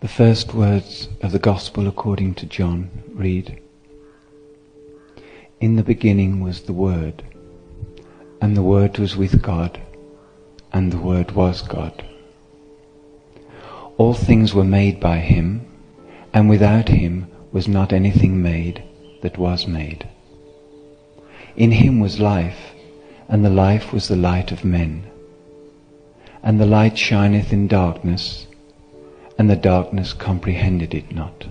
The first words of the Gospel according to John read, "In the beginning was the Word, and the Word was with God, and the Word was God. All things were made by him, and without him was not anything made that was made. In him was life, and the life was the light of men. And the light shineth in darkness, and the darkness comprehended it not.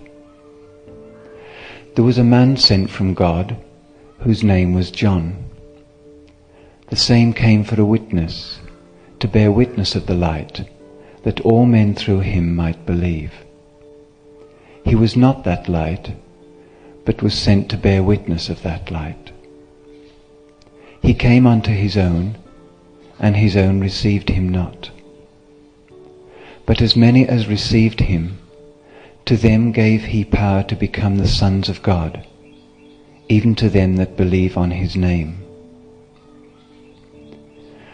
There was a man sent from God, whose name was John. The same came for a witness, to bear witness of the light, that all men through him might believe. He was not that light, but was sent to bear witness of that light. He came unto his own, and his own received him not. But as many as received him, to them gave he power to become the sons of God, even to them that believe on his name.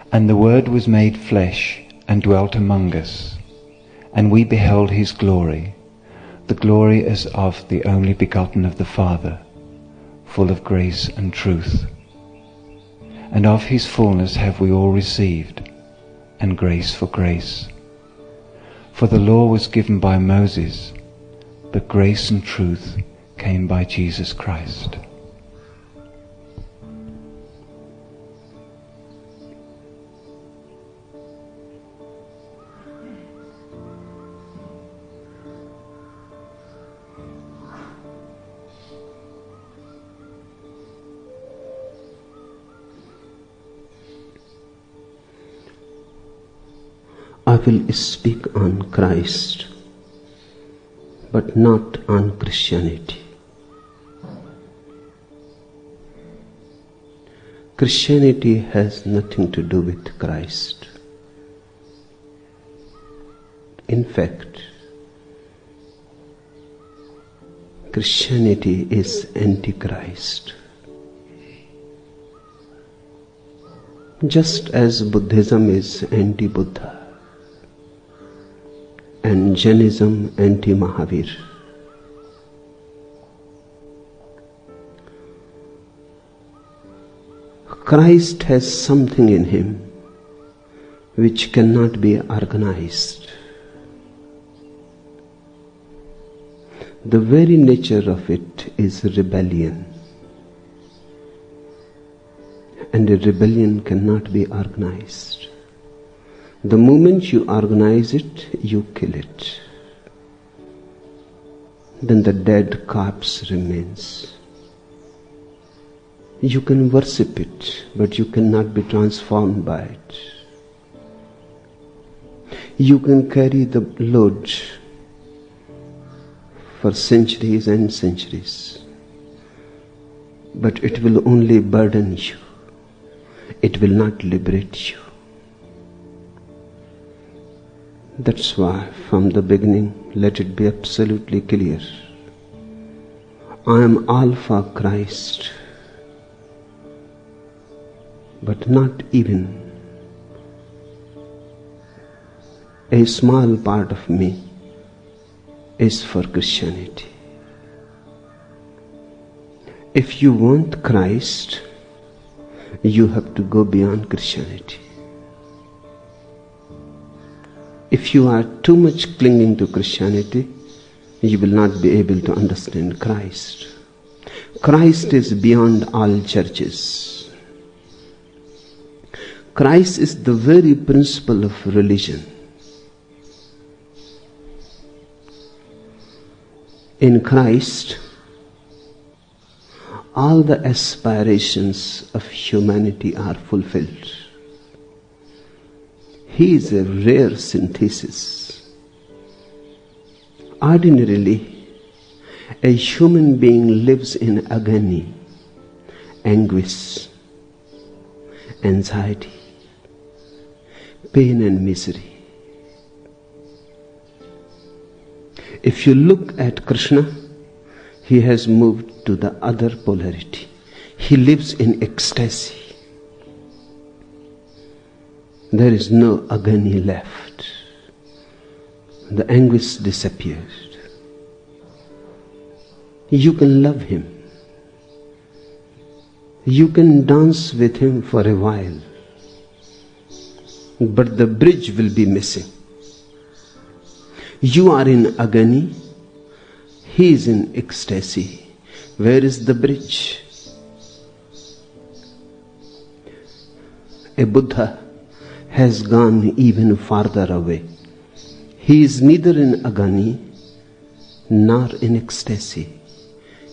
And the Word was made flesh, and dwelt among us, and we beheld his glory, the glory as of the only begotten of the Father, full of grace and truth. And of his fullness have we all received, and grace for grace. For the law was given by Moses, but grace and truth came by Jesus Christ." I will speak on Christ, but not on Christianity. Christianity has nothing to do with Christ. In fact, Christianity is antichrist. Just as Buddhism is anti-Buddha, and Jainism anti-Mahavir. Christ has something in him which cannot be organized. The very nature of it is rebellion, and a rebellion cannot be organized. The moment you organize it, you kill it. Then the dead corpse remains. You can worship it, but you cannot be transformed by it. You can carry the load for centuries and centuries, but it will only burden you. It will not liberate you. That's why from the beginning, let it be absolutely clear. I am Alpha Christ, but not even a small part of me is for Christianity. If you want Christ, you have to go beyond Christianity. If you are too much clinging to Christianity, you will not be able to understand Christ. Christ is beyond all churches. Christ is the very principle of religion. In Christ, all the aspirations of humanity are fulfilled. He is a rare synthesis. Ordinarily, a human being lives in agony, anguish, anxiety, pain and misery. If you look at Krishna, he has moved to the other polarity. He lives in ecstasy. There is no agony left. The anguish disappeared. You can love him. You can dance with him for a while. But the bridge will be missing. You are in agony. He is in ecstasy. Where is the bridge? A Buddha has gone even farther away. He is neither in agony nor in ecstasy.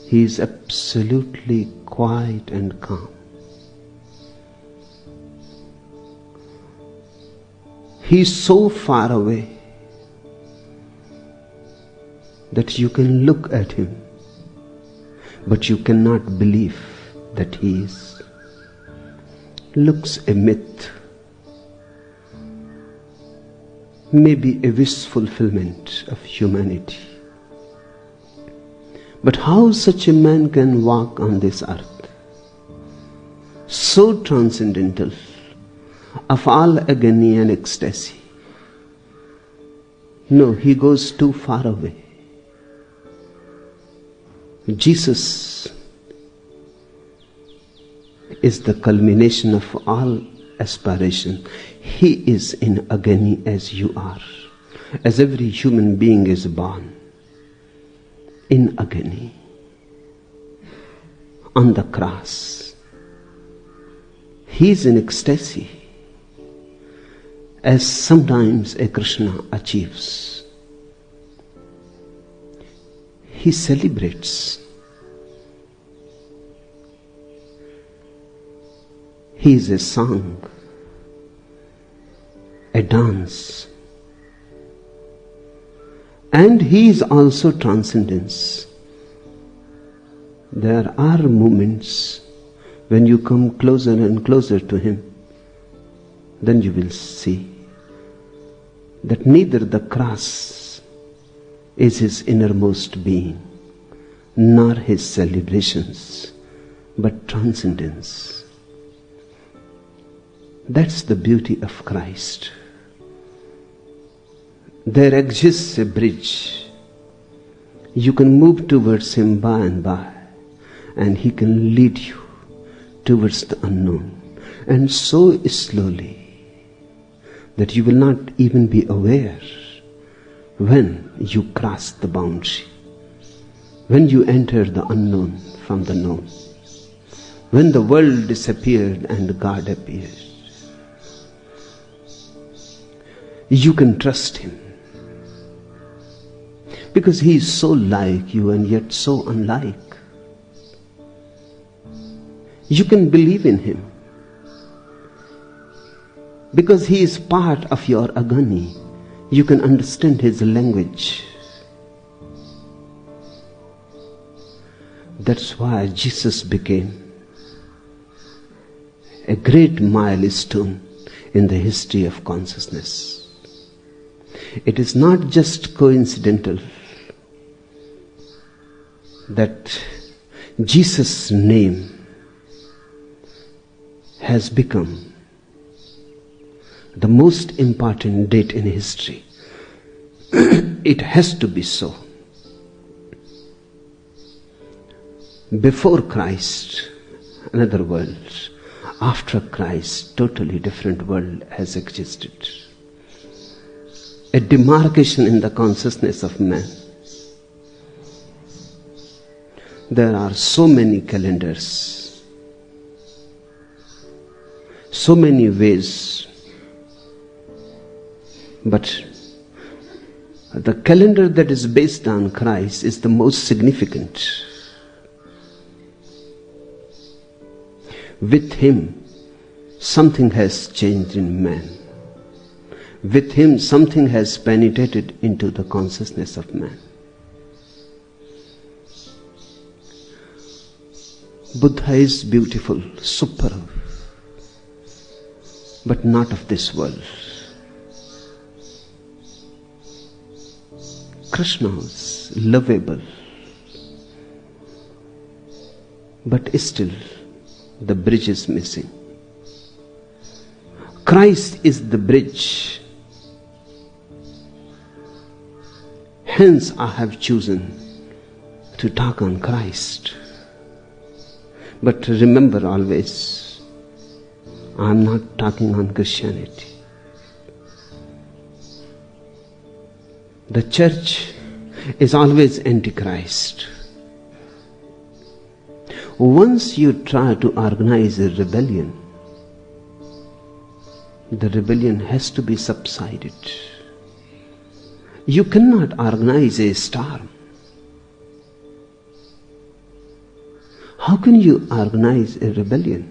He is absolutely quiet and calm. He is so far away that you can look at him, but you cannot believe that he is. Looks a myth, maybe a wish fulfillment of humanity. But how such a man can walk on this earth, so transcendental, of all agony and ecstasy? No, he goes too far away. Jesus is the culmination of all aspiration. He is in agony as you are, as every human being is born in agony on the cross. He is in ecstasy, as sometimes a Krishna achieves. He celebrates. He is a song, a dance. And he is also transcendence. There are moments when you come closer and closer to him, then you will see that neither the cross is his innermost being, nor his celebrations, but transcendence. That's the beauty of Christ. There exists a bridge. You can move towards him by and by, and he can lead you towards the unknown, and so slowly that you will not even be aware when you cross the boundary, when you enter the unknown from the known, when the world disappeared and God appeared. You can trust him, because he is so like you and yet so unlike. You can believe in him, because he is part of your agony. You can understand his language. That's why Jesus became a great milestone in the history of consciousness. It is not just coincidental that Jesus' name has become the most important date in history. It has to be so. Before Christ, another world. After Christ, totally different world has existed. A demarcation in the consciousness of man. There are so many calendars, so many ways, but the calendar that is based on Christ is the most significant. With him, something has changed in man. With him, something has penetrated into the consciousness of man. Buddha is beautiful, superb, but not of this world. Krishna is lovable, but still the bridge is missing. Christ is the bridge. hence I have chosen to talk on Christ. But remember always, I am not talking on Christianity. The church is always antichrist. Once you try to organize a rebellion, the rebellion has to be subsided. You cannot organize a storm. How can you organize a rebellion?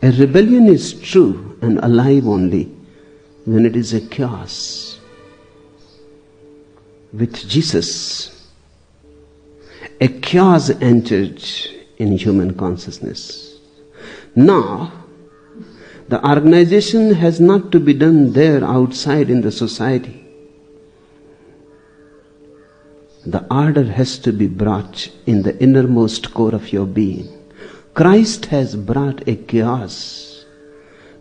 A rebellion is true and alive only when it is a chaos. With Jesus, a chaos entered in human consciousness. Now, the organization has not to be done there outside in the society. The order has to be brought in the innermost core of your being. Christ has brought a chaos.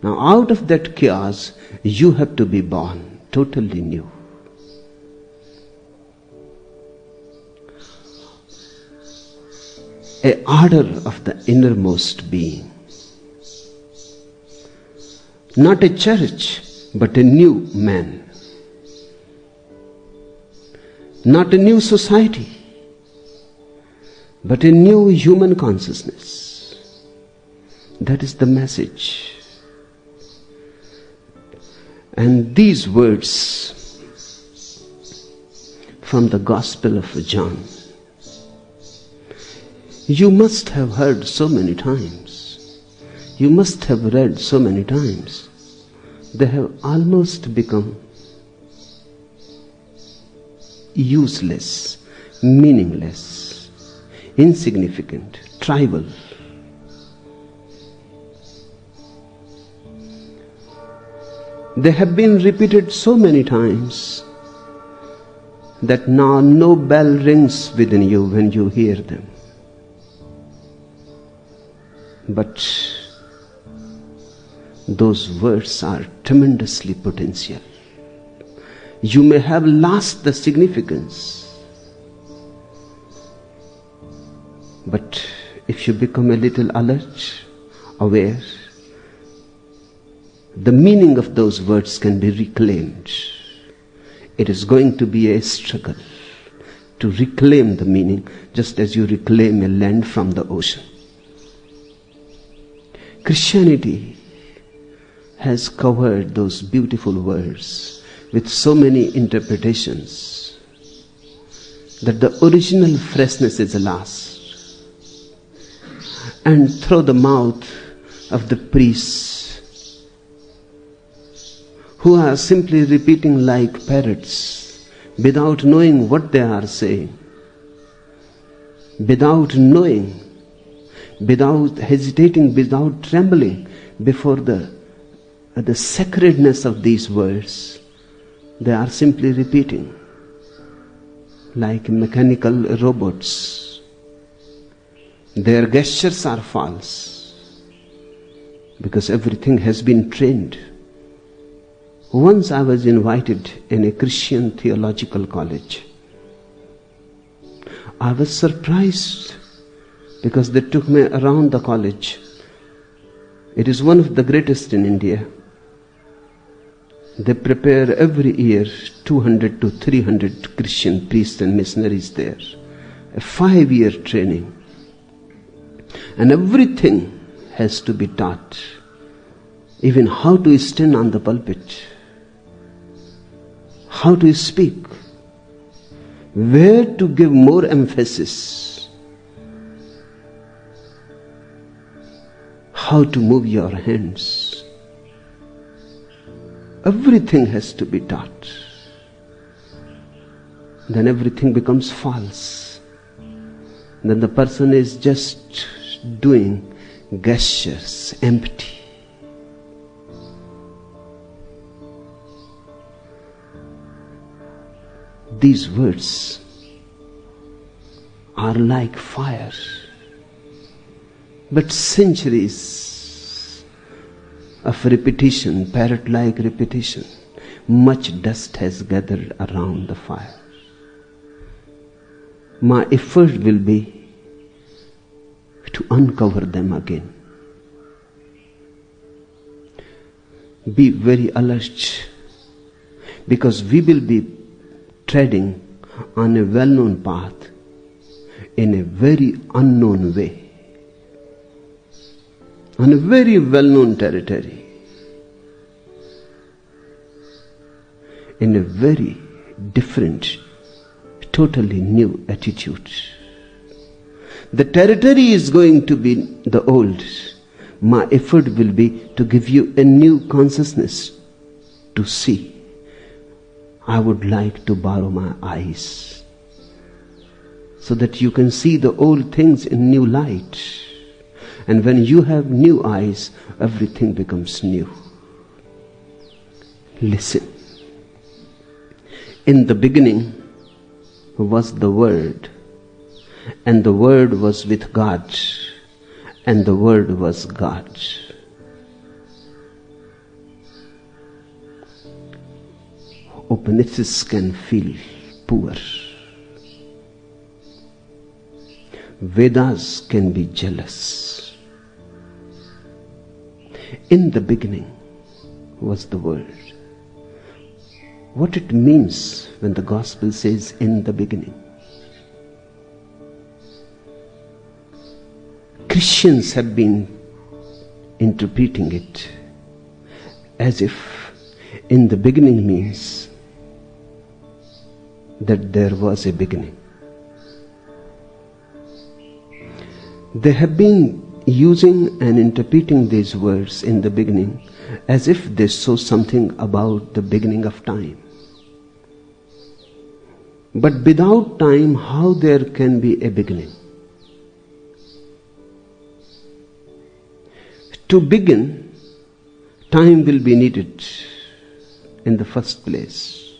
Now out of that chaos, you have to be born totally new. A order of the innermost being. Not a church, but a new man. Not a new society, but a new human consciousness. That is the message. And these words from the Gospel of John, you must have heard so many times. You must have read so many times. They have almost become useless, meaningless, insignificant, trivial. They have been repeated so many times that now no bell rings within you when you hear them. But those words are tremendously potential. You may have lost the significance, but if you become a little alert, aware, the meaning of those words can be reclaimed. It is going to be a struggle to reclaim the meaning, just as you reclaim a land from the ocean. Christianity has covered those beautiful words with so many interpretations that the original freshness is lost. And through the mouth of the priests, who are simply repeating like parrots without knowing what they are saying, without knowing, without hesitating, without trembling before the sacredness of these words, they are simply repeating like mechanical robots. Their gestures are false because everything has been trained. Once I was invited in a Christian theological college. I was surprised because they took me around the college. It is one of the greatest in India. They prepare every year 200 to 300 Christian priests and missionaries there. A 5-year training. And everything has to be taught. Even how to stand on the pulpit. How to speak. Where to give more emphasis. How to move your hands. Everything has to be taught. Then everything becomes false. Then the person is just doing gestures, empty. These words are like fire. But centuries of repetition, parrot-like repetition, much dust has gathered around the fire. My effort will be to uncover them again. Be very alert, because we will be treading on a well-known path in a very unknown way, on a very well-known territory, in a very different, totally new attitude. The territory is going to be the old. My effort will be to give you a new consciousness to see. I would like to borrow my eyes so that you can see the old things in new light. And when you have new eyes, everything becomes new. Listen. In the beginning was the Word, and the Word was with God, and the Word was God. Upanishads can feel poor. Vedas can be jealous. In the beginning was the Word. What it means when the Gospel says in the beginning. Christians have been interpreting it as if in the beginning means that there was a beginning. They have been using and interpreting these words in the beginning as if they saw something about the beginning of time. But without time, how there can be a beginning? To begin, time will be needed in the first place.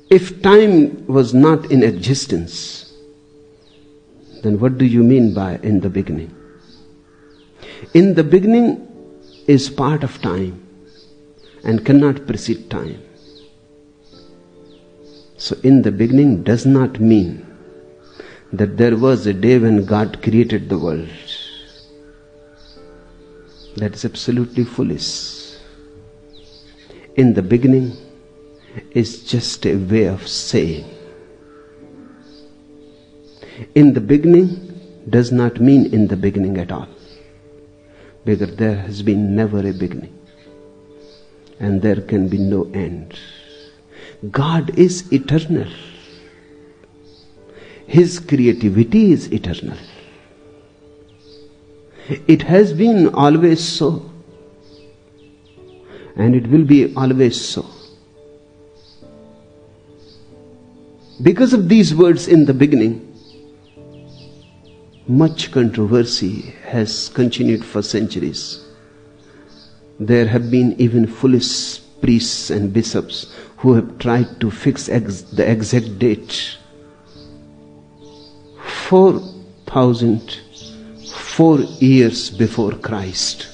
If time was not in existence, then what do you mean by in the beginning? In the beginning is part of time and cannot precede time. So in the beginning does not mean that there was a day when God created the world. That is absolutely foolish. In the beginning is just a way of saying. In the beginning does not mean in the beginning at all, because there has been never a beginning and there can be no end. God is eternal. His creativity is eternal. It has been always so, and it will be always so. Because of these words in the beginning, much controversy has continued for centuries. There have been even foolish priests and bishops who have tried to fix the exact date. 4,004 years before Christ,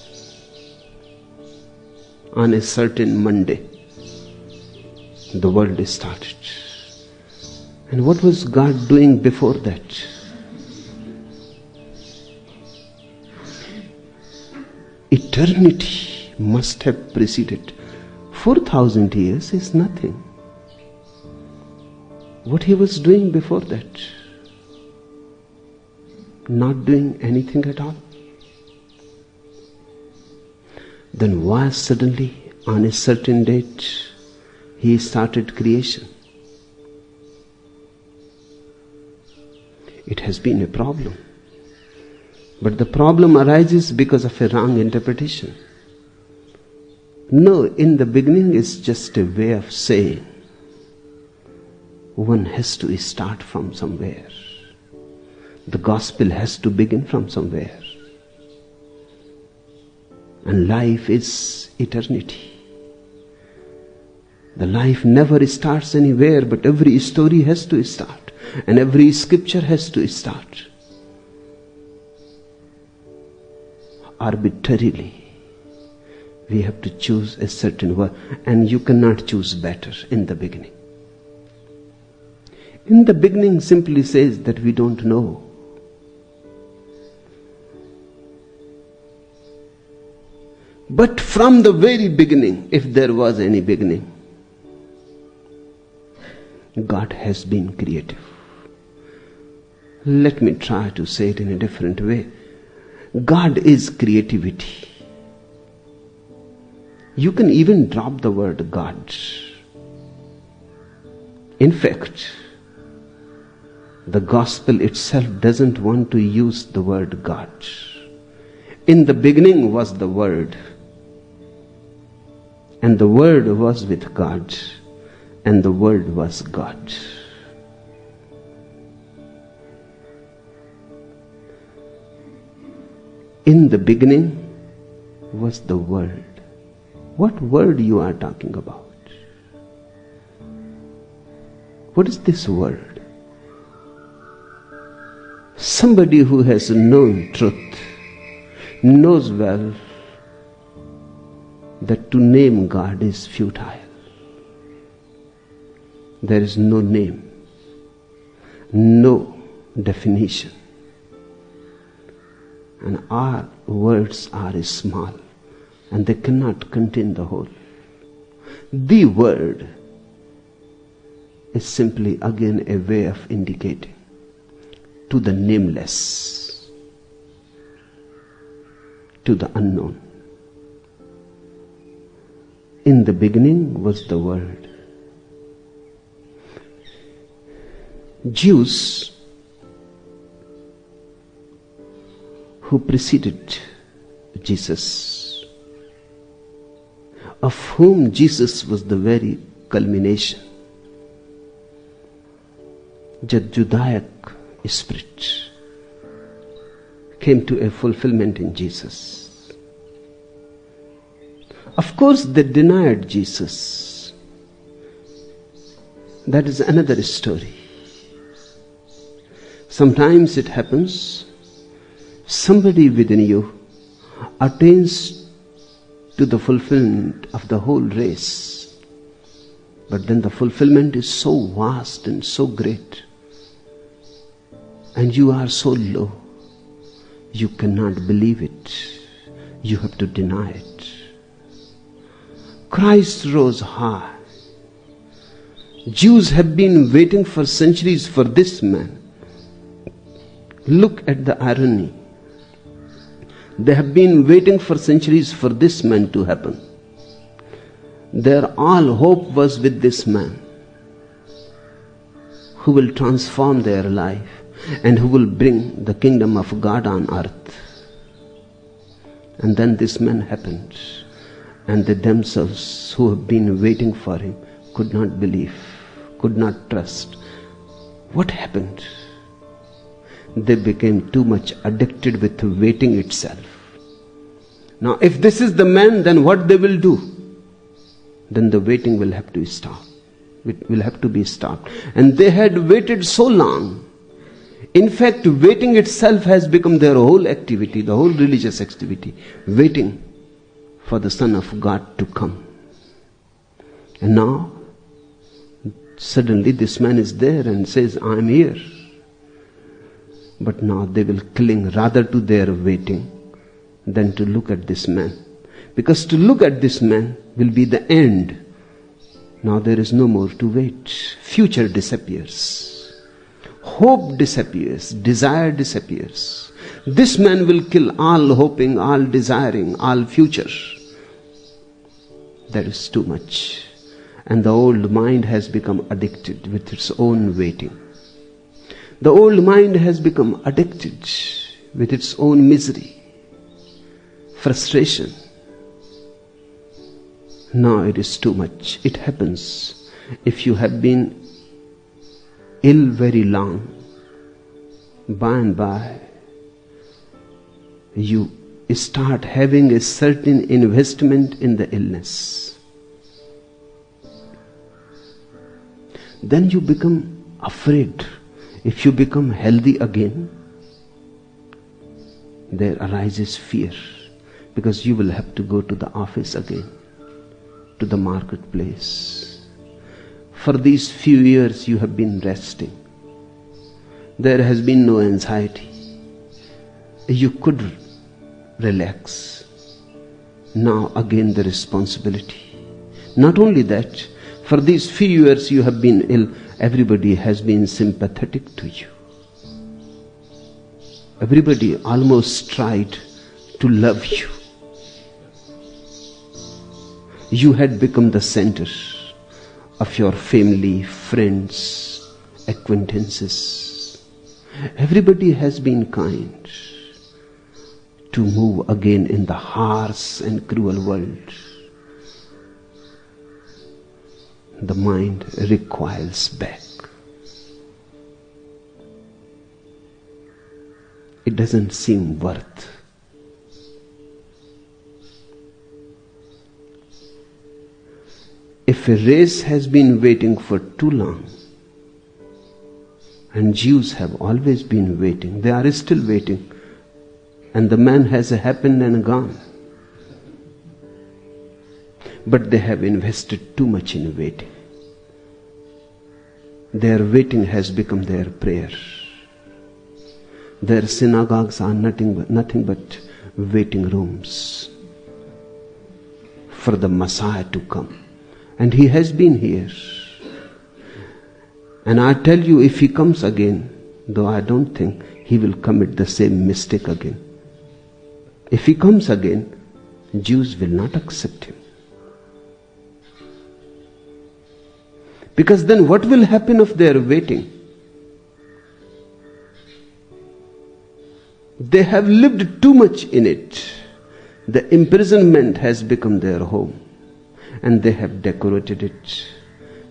on a certain Monday, the world started. And what was God doing before that? Eternity must have preceded. 4,000 years is nothing. What he was doing before that? Not doing anything at all. Then why suddenly on a certain date he started creation? It has been a problem. But the problem arises because of a wrong interpretation. No, in the beginning is just a way of saying. One has to start from somewhere. The gospel has to begin from somewhere. And life is eternity. The life never starts anywhere, but every story has to start. And every scripture has to start. Arbitrarily, We have to choose a certain word, and you cannot choose better in the beginning. In the beginning simply says that we don't know. But from the very beginning, if there was any beginning, God has been creative. Let me try to say it in a different way. God is creativity. You can even drop the word God. In fact, the gospel itself doesn't want to use the word God. In the beginning was the Word, and the Word was with God, and the Word was God. In the beginning was the Word. What word you are talking about? What is this word? Somebody who has known truth knows well that to name God is futile. There is no name, no definition. And our words are small, and they cannot contain the whole. The word is simply again a way of indicating to the nameless, to the unknown. In the beginning was the Word. Jews who preceded Jesus, of whom Jesus was the very culmination, the Judaic spirit came to a fulfillment in Jesus. Of course, they denied Jesus. That is another story. Sometimes it happens, somebody within you attains to the fulfillment of the whole race, but then the fulfillment is so vast and so great, and you are so low, you cannot believe it. You have to deny it. Christ rose high. Jews have been waiting for centuries for this man. Look at the irony. They have been waiting for centuries for this man to happen. Their all hope was with this man, who will transform their life and who will bring the kingdom of God on earth. And then this man happened, and they themselves, who have been waiting for him, could not believe, could not trust. What happened? They became too much addicted with waiting itself. Now, if this is the man, then what they will do? Then the waiting will have to stop. It will have to be stopped. And they had waited so long. In fact, waiting itself has become their whole activity, the whole religious activity. Waiting for the Son of God to come. And now, suddenly this man is there and says, I am here. But now they will cling rather to their waiting than to look at this man. Because to look at this man will be the end. Now there is no more to wait. Future disappears. Hope disappears. Desire disappears. This man will kill all hoping, all desiring, all future. That is too much. And the old mind has become addicted with its own waiting. The old mind has become addicted with its own misery, frustration. Now it is too much. It happens if you have been ill very long. By and by, you start having a certain investment in the illness. Then you become afraid. If you become healthy again, there arises fear. because you will have to go to the office again, to the marketplace. For these few years you have been resting. There has been no anxiety. You could relax. Now again the responsibility. Not only that, for these few years you have been ill, everybody has been sympathetic to you. Everybody almost tried to love you. You had become the center of your family, friends, acquaintances. Everybody has been kind. To move again in the harsh and cruel world, the mind recoils back. It doesn't seem worth. If a race has been waiting for too long, and Jews have always been waiting, they are still waiting, and the man has happened and gone. But they have invested too much in waiting. Their waiting has become their prayer. Their synagogues are nothing but waiting rooms for the Messiah to come. And he has been here. And I tell you, if he comes again, though I don't think he will commit the same mistake again. If he comes again, Jews will not accept him. Because then what will happen of their waiting? They have lived too much in it. The imprisonment has become their home. And they have decorated it.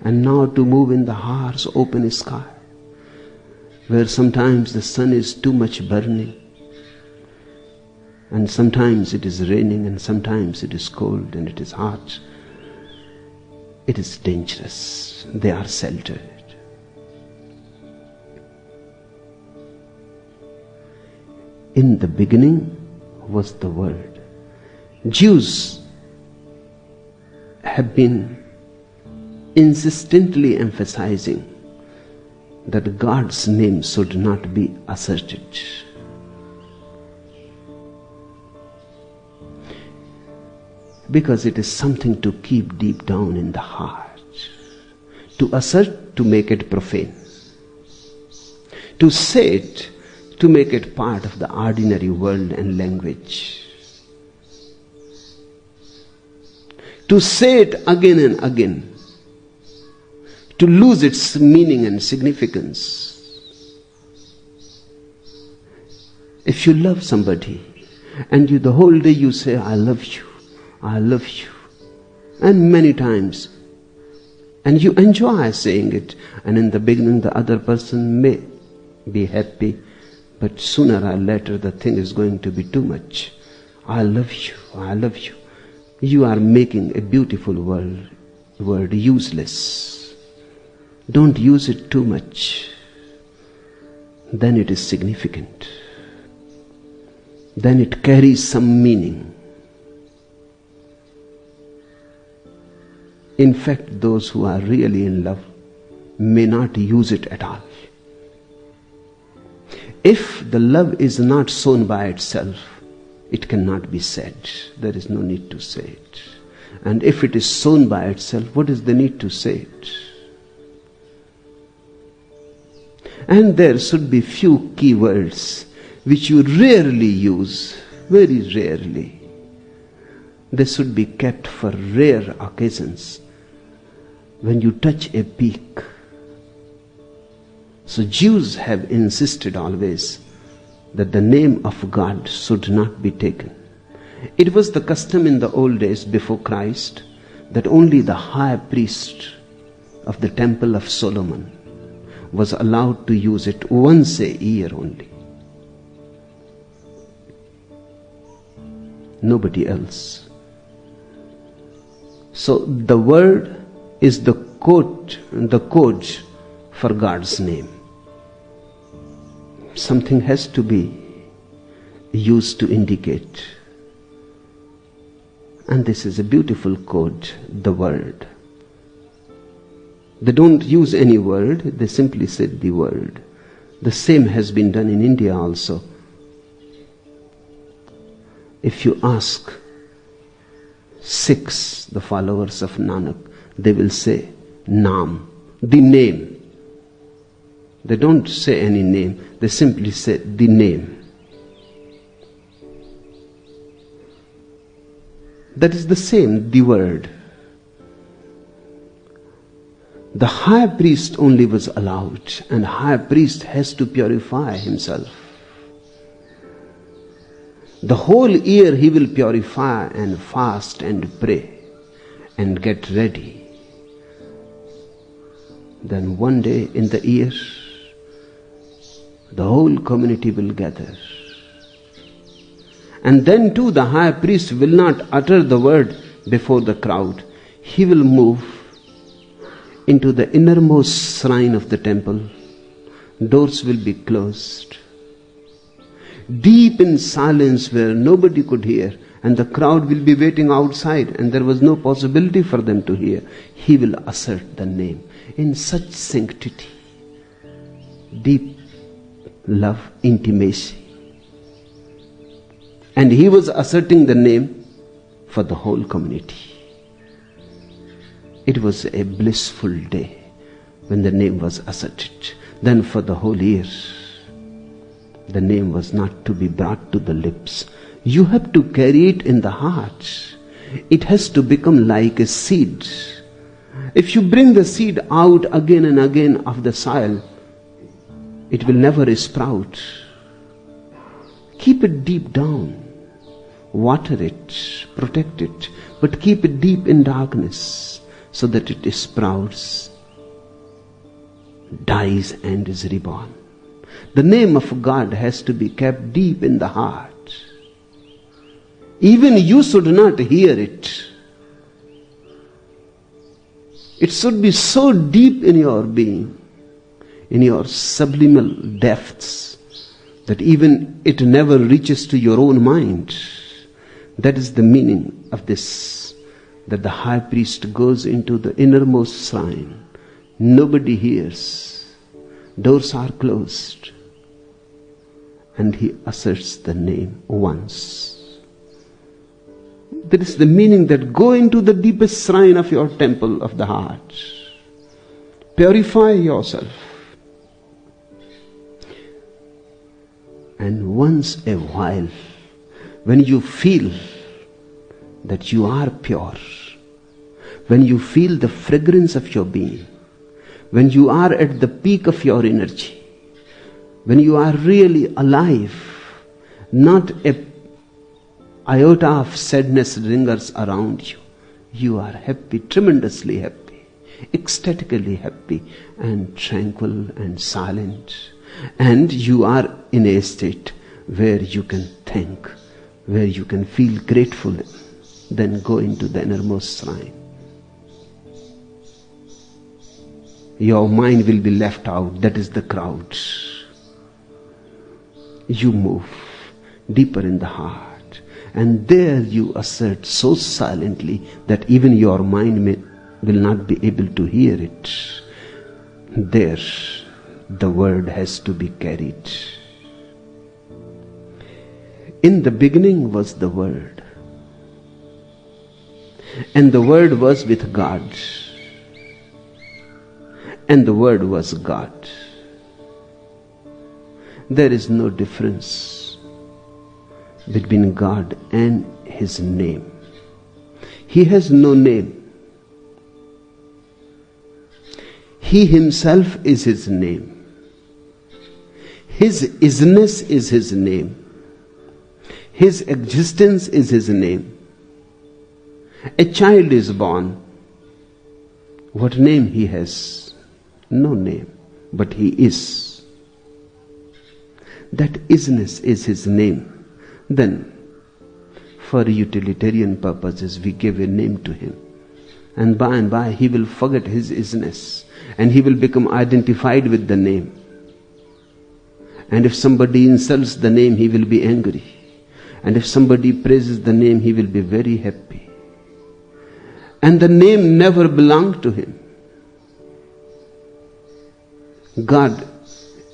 And now to move in the harsh open sky, where sometimes the sun is too much burning, and sometimes it is raining, and sometimes it is cold and it is hot. It is dangerous. They are sheltered. In the beginning was the Word. Jews have been insistently emphasizing that God's name should not be asserted. Because it is something to keep deep down in the heart. To assert, to make it profane. To say it, to make it part of the ordinary world and language. To say it again and again. To lose its meaning and significance. If you love somebody, and you the whole day you say, I love you. I love you. And many times. And you enjoy saying it. And in the beginning the other person may be happy. But sooner or later the thing is going to be too much. I love you. I love you. You are making a beautiful word useless. Don't use it too much. Then it is significant. Then it carries some meaning. In fact, those who are really in love may not use it at all. If the love is not shown by itself, it cannot be said. There is no need to say it. And if it is shown by itself, what is the need to say it? And there should be few key words which you rarely use, very rarely. They should be kept for rare occasions. When you touch a peak. So Jews have insisted always that the name of God should not be taken. It was the custom in the old days before Christ that only the high priest of the temple of Solomon was allowed to use it once a year only. Nobody else. So the word is the code for God's name. Something has to be used to indicate And this is a beautiful code, the word. They don't use any word, they simply said the word. The same has been done in India also. If you ask Sikhs, the followers of Nanak, they will say Naam, the name. They don't say any name, they simply say the name. That is the same, the word. The high priest only was allowed, and high priest has to purify himself. The whole year he will purify and fast and pray and get ready. Then one day in the year, the whole community will gather. And then too the high priest will not utter the word before the crowd. He will move into the innermost shrine of the temple. Doors will be closed. Deep in silence where nobody could hear, and the crowd will be waiting outside and there was no possibility for them to hear. He will assert the name in such sanctity, deep love, intimacy. And he was asserting the name for the whole community. It was a blissful day when the name was asserted. Then for the whole year, the name was not to be brought to the lips. You have to carry it in the heart. It has to become like a seed. If you bring the seed out again and again of the soil, it will never sprout. Keep it deep down. Water it, protect it, but keep it deep in darkness so that it sprouts, dies and is reborn. The name of God has to be kept deep in the heart. Even you should not hear it. It should be so deep in your being, in your subliminal depths, that even it never reaches to your own mind. That is the meaning of this, that the high priest goes into the innermost shrine. Nobody hears. Doors are closed. And he asserts the name once. That is the meaning, that go into the deepest shrine of your temple of the heart. Purify yourself. And once a while, when you feel that you are pure, when you feel the fragrance of your being, when you are at the peak of your energy, when you are really alive, not a iota of sadness lingers around you, you are happy, tremendously happy, ecstatically happy and tranquil and silent, and you are in a state where you can thank, where you can feel grateful. Then go into the innermost shrine. Your mind will be left out. That is the crowd. You move deeper in the heart, and there you assert so silently that even your mind will not be able to hear it. There the word has to be carried. In the beginning was the Word, and the Word was with God, and the Word was God. There is no difference between God and His name. He has no name. He Himself is His name. His isness is His name. His existence is His name. A child is born. What name he has? No name, but he is. That isness is His name. Then, for utilitarian purposes, we give a name to Him. And by he will forget his isness, and he will become identified with the name. And if somebody insults the name, he will be angry. And if somebody praises the name, he will be very happy. And the name never belonged to him. God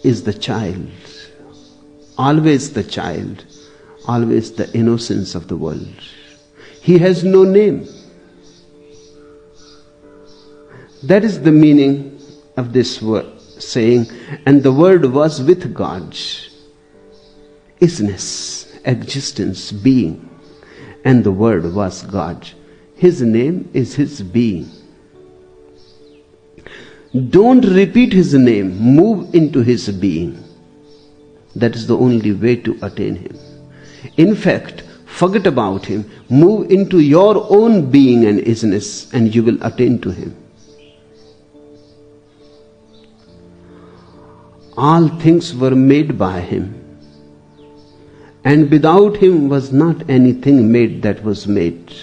is the child, always the child, always the innocence of the world. He has no name. That is the meaning of this word, saying, and the Word was with God. Isness, existence, being, and the Word was God. His name is His being. Don't repeat His name, move into His being. That is the only way to attain Him. In fact, forget about Him, move into your own being and isness, and you will attain to Him. All things were made by Him, and without Him was not anything made that was made.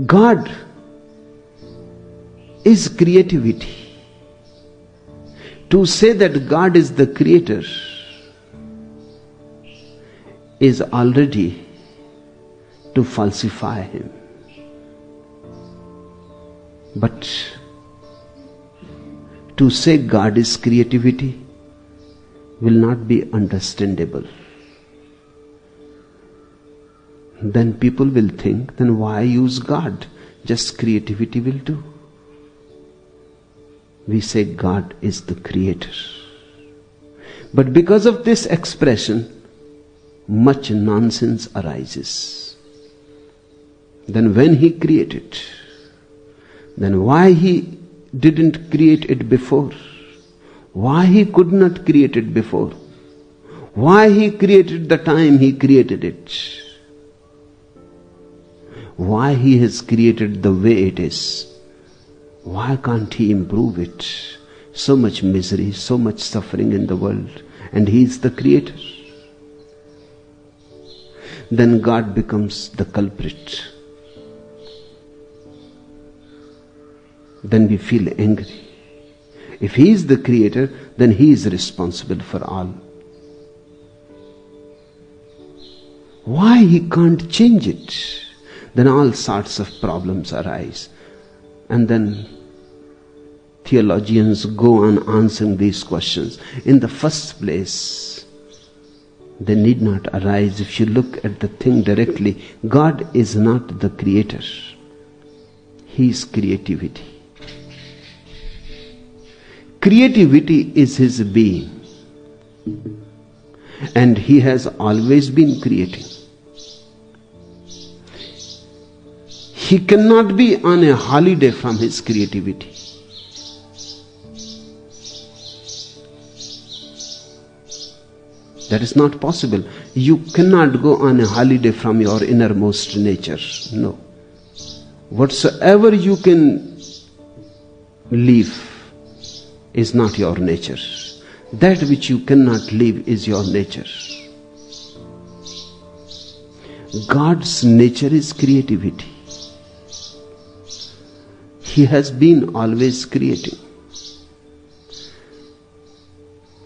God is creativity. To say that God is the creator is already to falsify Him. But to say God is creativity will not be understandable. Then people will think, then why use God? Just creativity will do. We say God is the creator. But because of this expression, much nonsense arises. Then when He created, then why He didn't create it before? Why He could not create it before? Why He created the time He created it? Why He has created the way it is? Why can't He improve it? So much misery, so much suffering in the world, and He is the creator. Then God becomes the culprit. Then we feel angry. If He is the creator, then He is responsible for all. Why He can't change it? Then all sorts of problems arise. And then theologians go on answering these questions. In the first place, they need not arise if you look at the thing directly. God is not the creator. He is creativity. Creativity is His being. And He has always been creating. He cannot be on a holiday from His creativity. That is not possible. You cannot go on a holiday from your innermost nature. No. Whatsoever you can leave is not your nature. That which you cannot leave is your nature. God's nature is creativity. He has been always creating.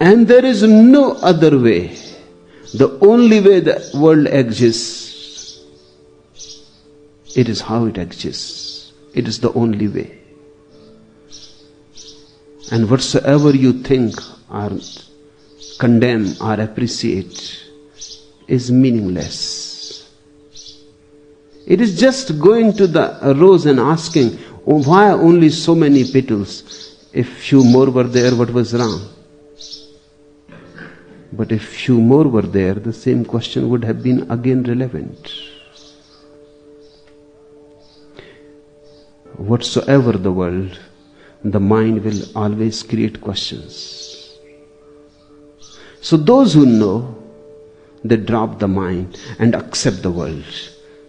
And there is no other way. The only way the world exists, it is how it exists. It is the only way. And whatsoever you think or condemn or appreciate is meaningless. It is just going to the rose and asking, oh, why only so many petals? If few more were there, what was wrong? But if few more were there, the same question would have been again relevant. Whatsoever the world, the mind will always create questions. So those who know, they drop the mind and accept the world.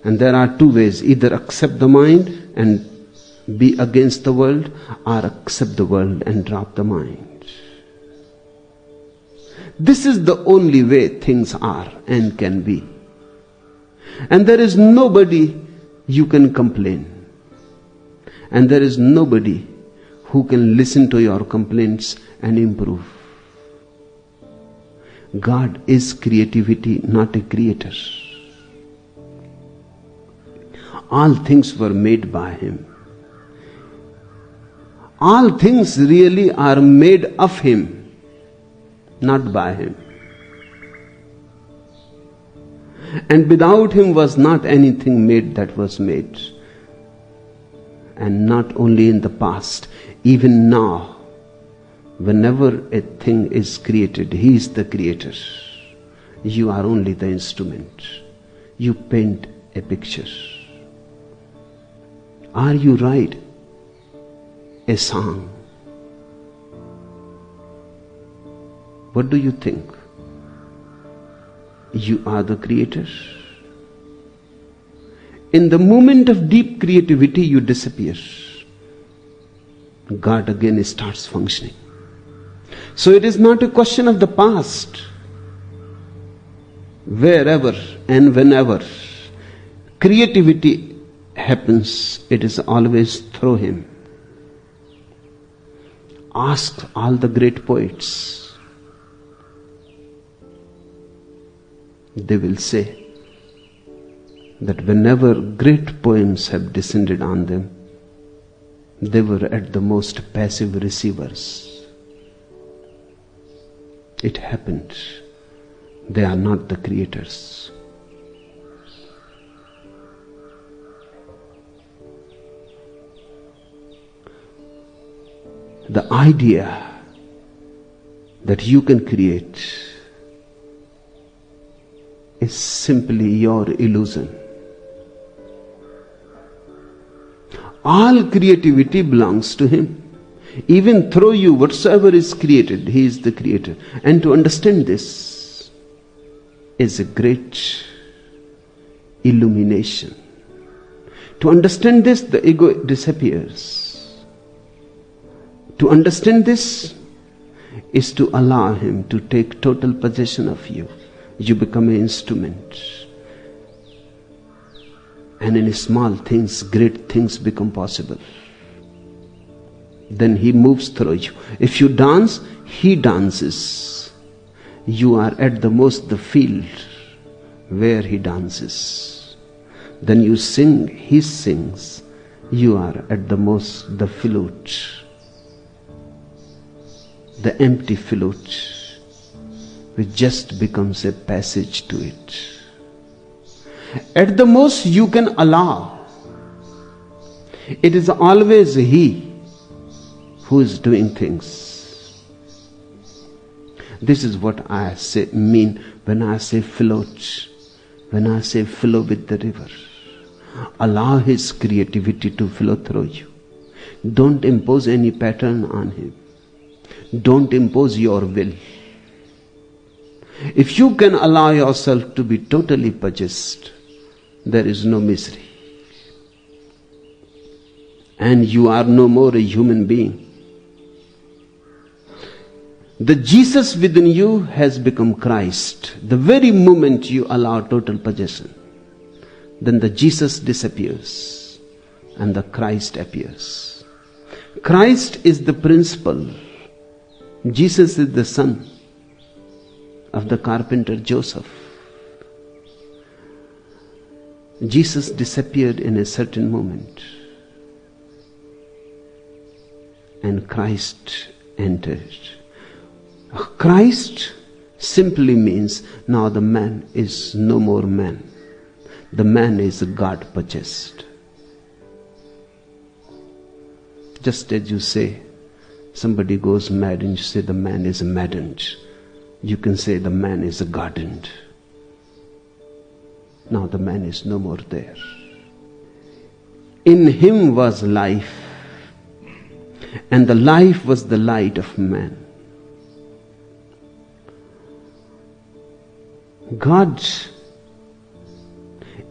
And there are two ways, either accept the mind and be against the world, or accept the world and drop the mind. This is the only way things are and can be. And there is nobody you can complain. And there is nobody who can listen to your complaints and improve. God is creativity, not a creator. All things were made by him. All things really are made of him, not by him. And without him was not anything made that was made. And not only in the past, even now, whenever a thing is created, he is the creator. You are only the instrument. You paint a picture. Or you write a song. What do you think? You are the creator. In the moment of deep creativity, you disappear. God again starts functioning. So it is not a question of the past. Wherever and whenever creativity happens, it is always through him. Ask all the great poets. They will say that whenever great poems have descended on them, they were at the most passive receivers. It happened. They are not the creators. The idea that you can create is simply your illusion. All creativity belongs to him. Even through you, whatsoever is created, he is the creator. And to understand this is a great illumination. To understand this, the ego disappears. To understand this is to allow him to take total possession of you. You become an instrument. And in small things, great things become possible. Then he moves through you. If you dance, he dances. You are at the most the field where he dances. Then you sing, he sings. You are at the most the flute. The empty flute, which just becomes a passage to it. At the most you can allow. It is always he who is doing things. This is what I mean when I say float, when I say flow with the river. Allow his creativity to flow through you. Don't impose any pattern on him. Don't impose your will. If you can allow yourself to be totally possessed, there is no misery. And you are no more a human being. The Jesus within you has become Christ. The very moment you allow total possession, then the Jesus disappears and the Christ appears. Christ is the principle. Jesus is the son of the carpenter Joseph. Jesus disappeared in a certain moment, and Christ entered. Christ simply means now the man is no more man. The man is God possessed. Just as you say, somebody goes mad and you say the man is maddened. You can say the man is gardened. Now the man is no more there. In him was life, and the life was the light of man. God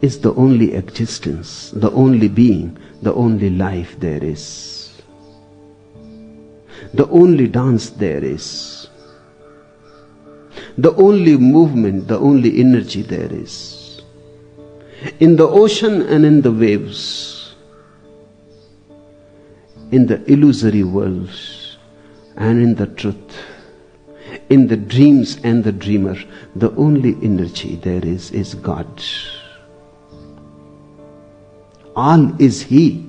is the only existence, the only being, the only life there is. The only dance there is. The only movement, the only energy there is. In the ocean and in the waves, in the illusory world and in the truth, in the dreams and the dreamer, the only energy there is God. all is He.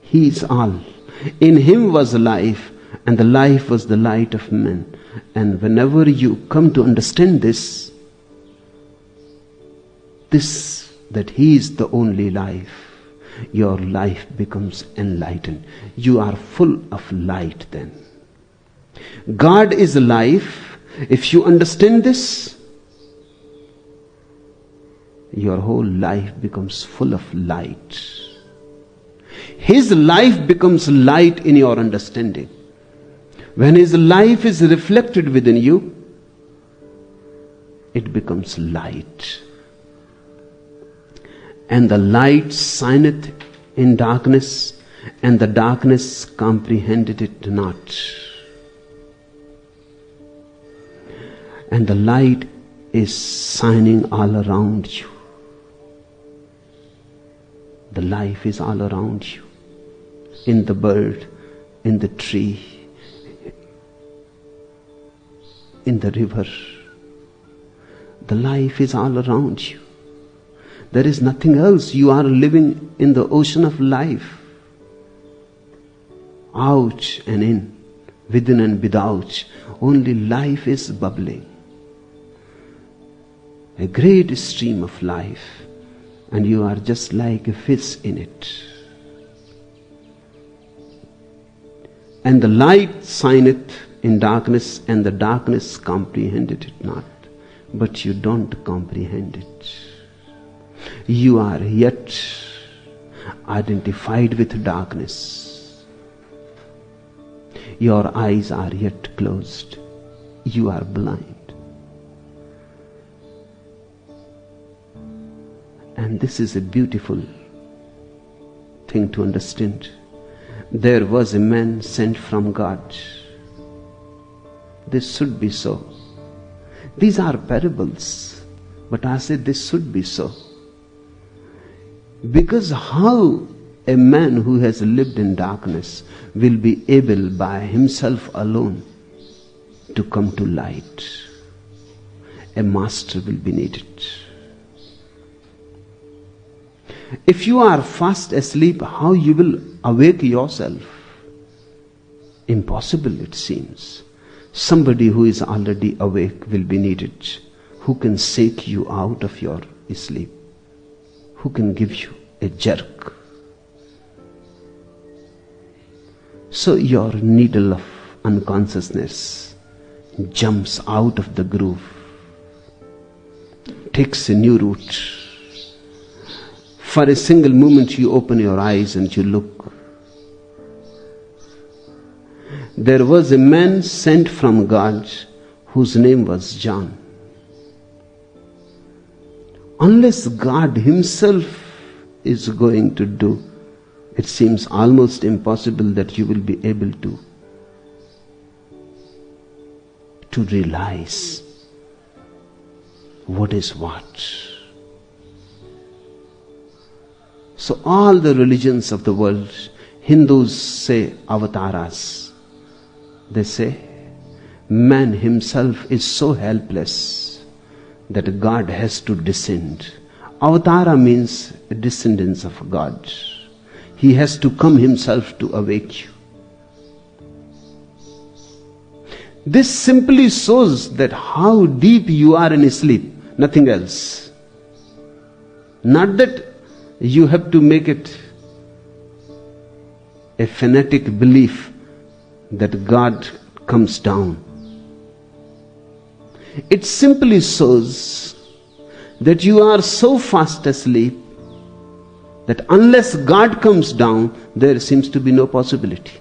He is all. In Him was life, and the life was the light of men. And whenever you come to understand this, that He is the only life, your life becomes enlightened. You are full of light then. God is life. If you understand this, your whole life becomes full of light. His life becomes light in your understanding. When His life is reflected within you, it becomes light. And the light shineth in darkness, and the darkness comprehended it not. And the light is shining all around you. The life is all around you. In the bird, in the tree, in the river. The life is all around you. There is nothing else. You are living in the ocean of life. Out and in, within and without. Only life is bubbling. A great stream of life. And you are just like a fish in it. And the light shineth in darkness, and the darkness comprehended it not. But you don't comprehend it. You are yet identified with darkness. Your eyes are yet closed. You are blind. And this is a beautiful thing to understand. There was a man sent from God. This should be so. These are parables, but I say this should be so. Because how a man who has lived in darkness will be able by himself alone to come to light? A master will be needed. If you are fast asleep, how you will awake yourself? Impossible, it seems. Somebody who is already awake will be needed, who can shake you out of your sleep, who can give you a jerk. So your needle of unconsciousness jumps out of the groove, takes a new route. For a single moment you open your eyes and you look. There was a man sent from God whose name was John. Unless God Himself is going to do, it seems almost impossible that you will be able to realize what is what. So all the religions of the world, Hindus say avatars. They say man himself is so helpless that God has to descend. Avatara means a descendants of God. He has to come Himself to awake you. This simply shows that how deep you are in sleep, nothing else. Not that you have to make it a fanatic belief that God comes down. It simply shows that you are so fast asleep that unless God comes down, there seems to be no possibility.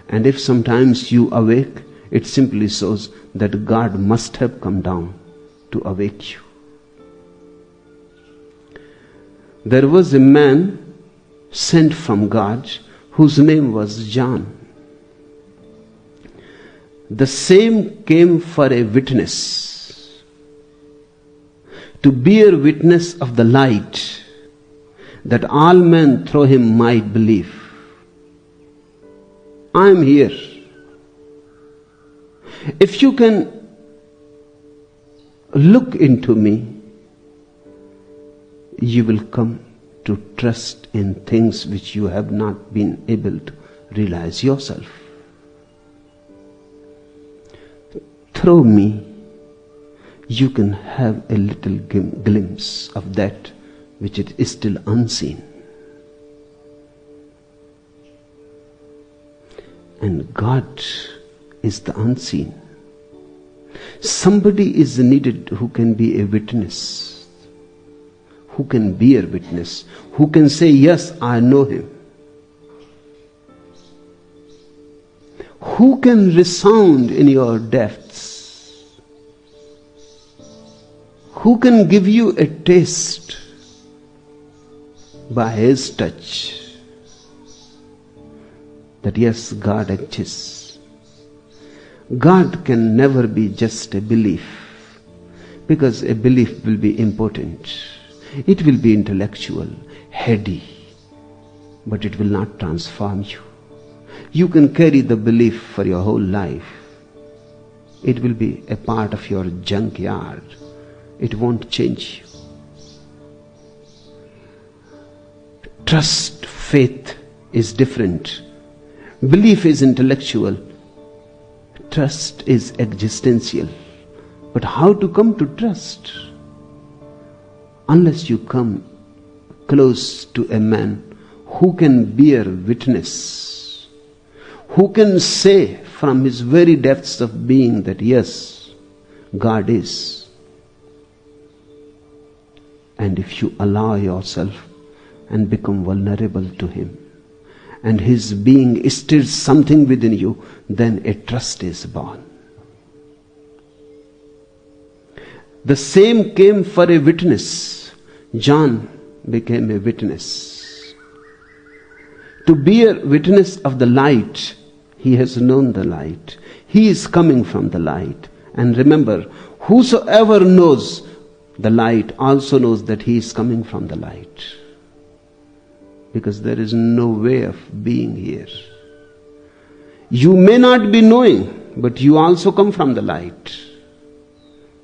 And if sometimes you awake, it simply shows that God must have come down to awake you. There was a man sent from God whose name was John. The same came for a witness, to bear witness of the light, that all men through him might believe. I am here. If you can look into me, you will come to trust in things which you have not been able to realize yourself. Through me, you can have a little glimpse of that which is still unseen. And God is the unseen. Somebody is needed who can be a witness, who can bear witness, who can say, yes, I know him. Who can resound in your depths? Who can give you a taste by his touch that yes, God exists. God can never be just a belief, because a belief will be important. It will be intellectual, heady, but it will not transform you. You can carry the belief for your whole life. It will be a part of your junkyard. It won't change you. Trust, faith is different. Belief is intellectual. Trust is existential. But how to come to trust? Unless you come close to a man who can bear witness, who can say from his very depths of being that yes, God is. And if you allow yourself and become vulnerable to him, and his being stirs something within you, then a trust is born. The same came for a witness. John became a witness. To bear witness of the light, he has known the light. He is coming from the light. And remember, whosoever knows the light also knows that he is coming from the light. Because there is no way of being here. You may not be knowing, but you also come from the light.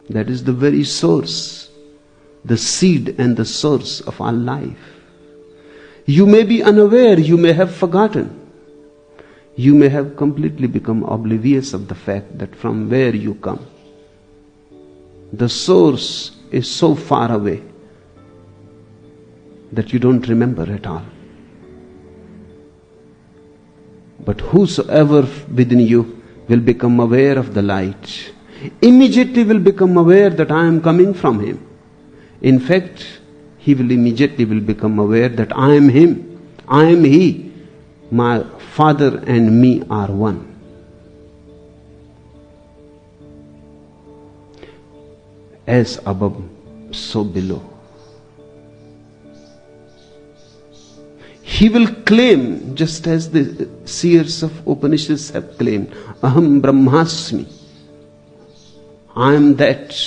That is the very source, the seed and the source of our life. You may be unaware, you may have forgotten. You may have completely become oblivious of the fact that from where you come, the source is so far away that you don't remember at all. But whosoever within you will become aware of the light, immediately will become aware that I am coming from him. In fact, he will immediately become aware that I am him, I am he. My Father and me are one. As above, so below. He will claim, just as the seers of Upanishads have claimed, Aham Brahmasmi. I am that.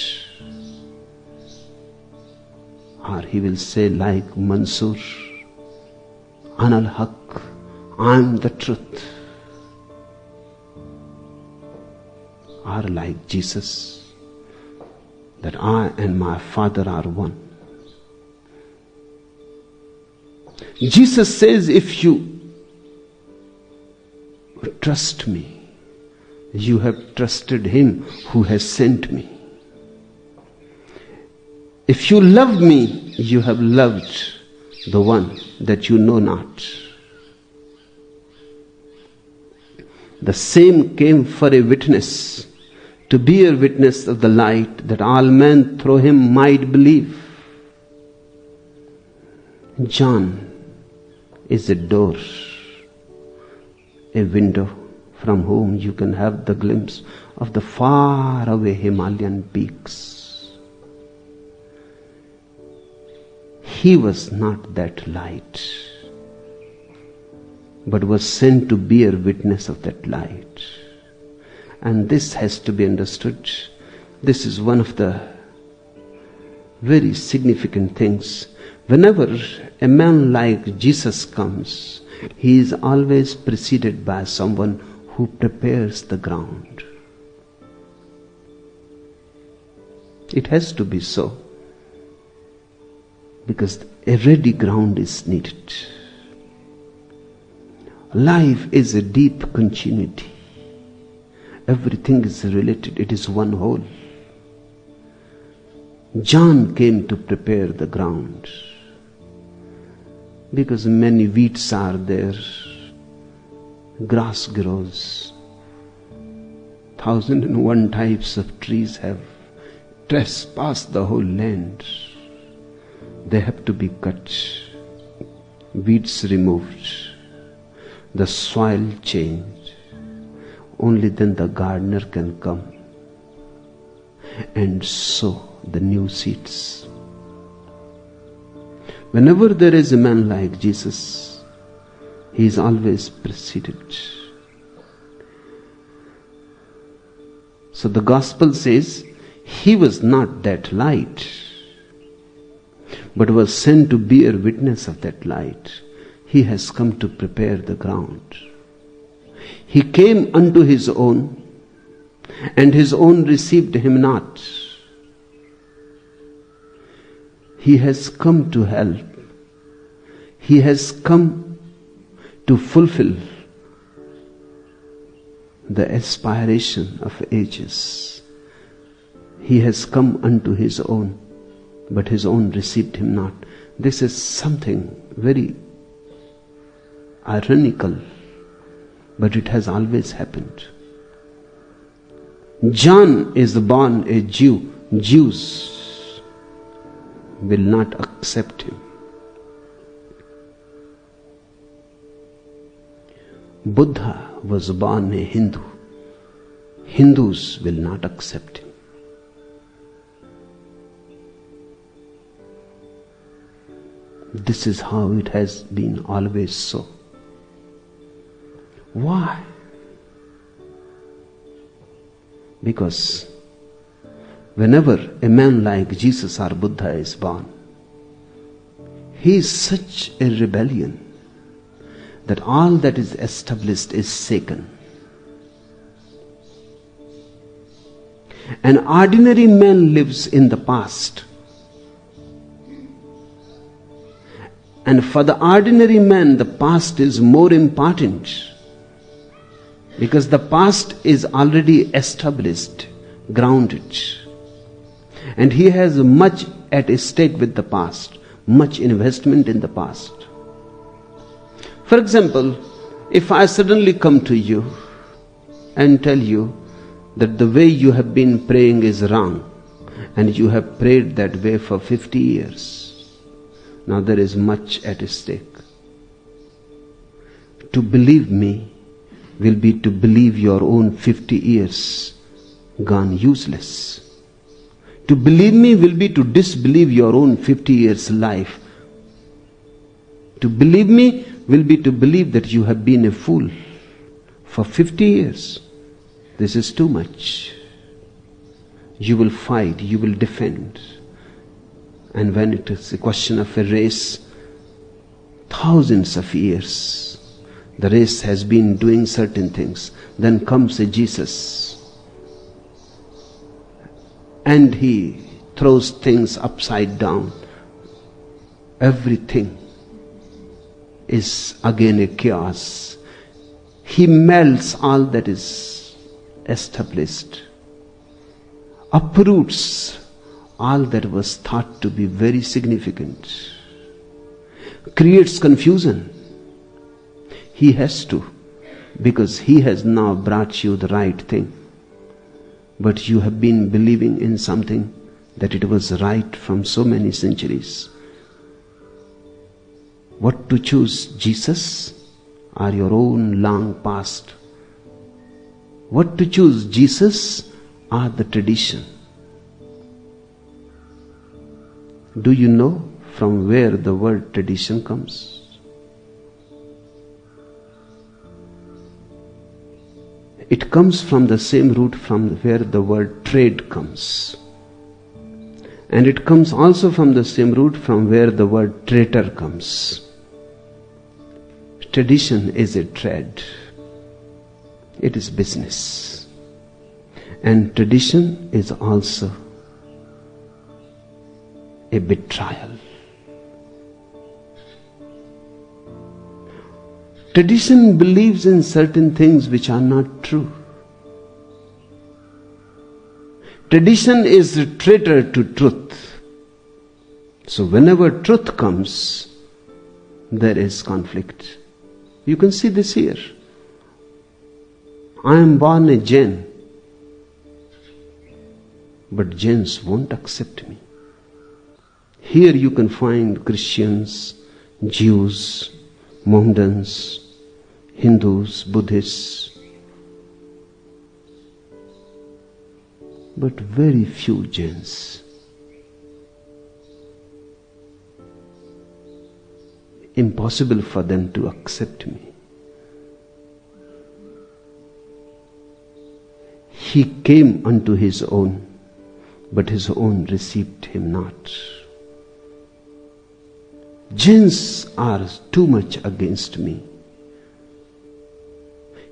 Or he will say like Mansur, Anal Haq, I am the truth. Or like Jesus, that I and my Father are one. Jesus says, if you trust me, you have trusted him who has sent me. If you love me, you have loved the one that you know not. The same came for a witness, to bear witness of the light, that all men through him might believe. John is a door, a window from whom you can have the glimpse of the far away Himalayan peaks. He was not that light, but was sent to bear witness of that light. And this has to be understood. This is one of the very significant things. Whenever a man like Jesus comes, he is always preceded by someone who prepares the ground. It has to be so. because a ready ground is needed. Life is a deep continuity. Everything is related. It is one whole. John came to prepare the ground because many weeds are there. Grass grows. 1,001 types of trees have trespassed the whole land. They have to be cut, weeds removed, the soil changed. Only then the gardener can come and sow the new seeds. Whenever there is a man like Jesus, he is always preceded. So the gospel says he was not that light, but was sent to bear witness of that light. He has come to prepare the ground. He came unto his own, and his own received him not. He has come to help. He has come to fulfill the aspiration of ages. He has come unto his own, but his own received him not. This is something very ironical, but it has always happened. John is born a Jew. Jews will not accept him. Buddha was born a Hindu. Hindus will not accept him. This is how it has been always so. Why? Because whenever a man like Jesus or Buddha is born, he is such a rebellion that all that is established is shaken. An ordinary man lives in the past. And for the ordinary man, the past is more important because the past is already established, grounded. And he has much at stake with the past, much investment in the past. For example, if I suddenly come to you and tell you that the way you have been praying is wrong, and you have prayed that way for 50 years, now there is much at stake. To believe me will be to believe your own 50 years gone useless. To believe me will be to disbelieve your own 50 years life. To believe me will be to believe that you have been a fool for 50 years. This is too much. You will fight, you will defend. And when it is a question of a race, thousands of years, the race has been doing certain things. Then comes a Jesus, and he throws things upside down. Everything is again a chaos. He melts all that is established, uproots all that was thought to be very significant, creates confusion. He has to, because he has now brought you the right thing. But you have been believing in something that it was right from so many centuries. What to choose, Jesus or your own long past? What to choose, Jesus or the tradition? Do you know from where the word tradition comes? It comes from the same root from where the word trade comes. And it comes also from the same root from where the word traitor comes. Tradition is a trade. It is business. And tradition is also a betrayal. Tradition believes in certain things which are not true. Tradition is a traitor to truth. So whenever truth comes, there is conflict. You can see this here. I am born a Jain, but Jains won't accept me. Here you can find Christians, Jews, Mohammedans, Hindus, Buddhists, but very few Jains. Impossible for them to accept me. He came unto his own, but his own received him not. Jains are too much against me.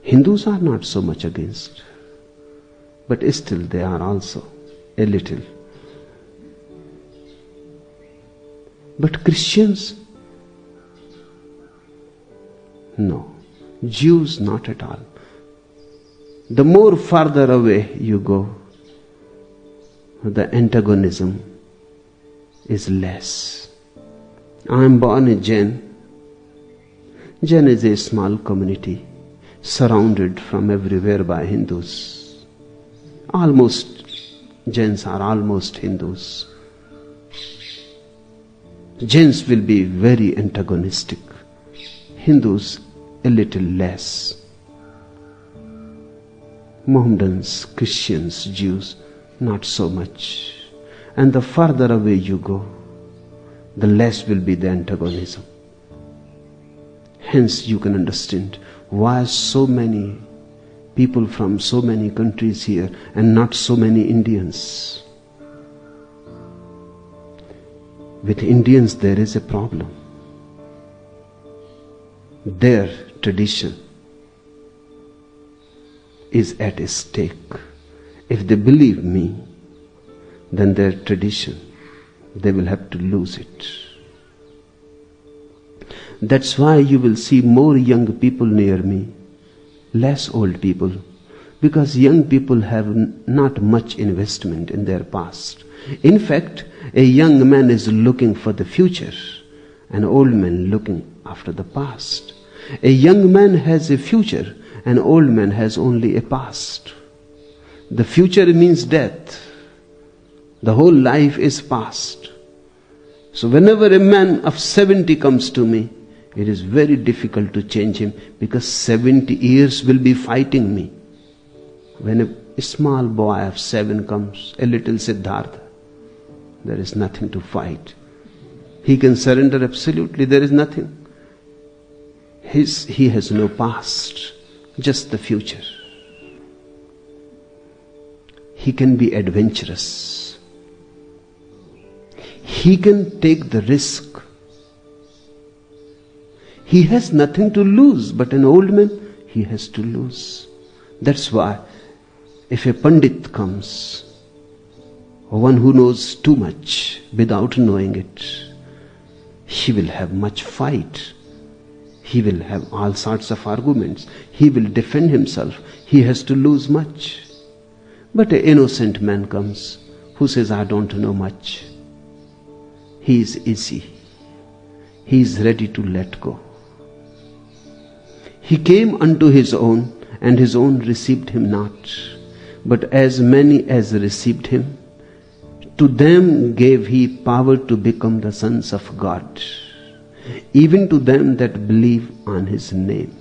Hindus are not so much against, but still they are also a little. But Christians, no. Jews, not at all. The more farther away you go, the antagonism is less. I am born a Jain. Jain is a small community surrounded from everywhere by Hindus. Jains are almost Hindus. Jains will be very antagonistic. Hindus a little less. Mohammedans, Christians, Jews, not so much. And the farther away you go, the less will be the antagonism. Hence you can understand why so many people from so many countries here and not so many Indians. With Indians there is a problem. Their tradition is at stake. If they believe me, then their tradition, they will have to lose it. That's why you will see more young people near me, less old people, because young people have not much investment in their past. In fact, a young man is looking for the future, an old man looking after the past. A young man has a future, an old man has only a past. The future means death. The whole life is past. So whenever a man of 70 comes to me, it is very difficult to change him because 70 years will be fighting me. When a small boy of 7 comes, a little Siddhartha, there is nothing to fight. He can surrender absolutely, there is nothing. He has no past, just the future. He can be adventurous. He can take the risk. He has nothing to lose, but an old man, he has to lose. That's why if a Pandit comes, or one who knows too much without knowing it, he will have much fight. He will have all sorts of arguments. He will defend himself. He has to lose much. But an innocent man comes who says, I don't know much. He is easy. He is ready to let go. He came unto his own, and his own received him not. But as many as received him, to them gave he power to become the sons of God, even to them that believe on his name.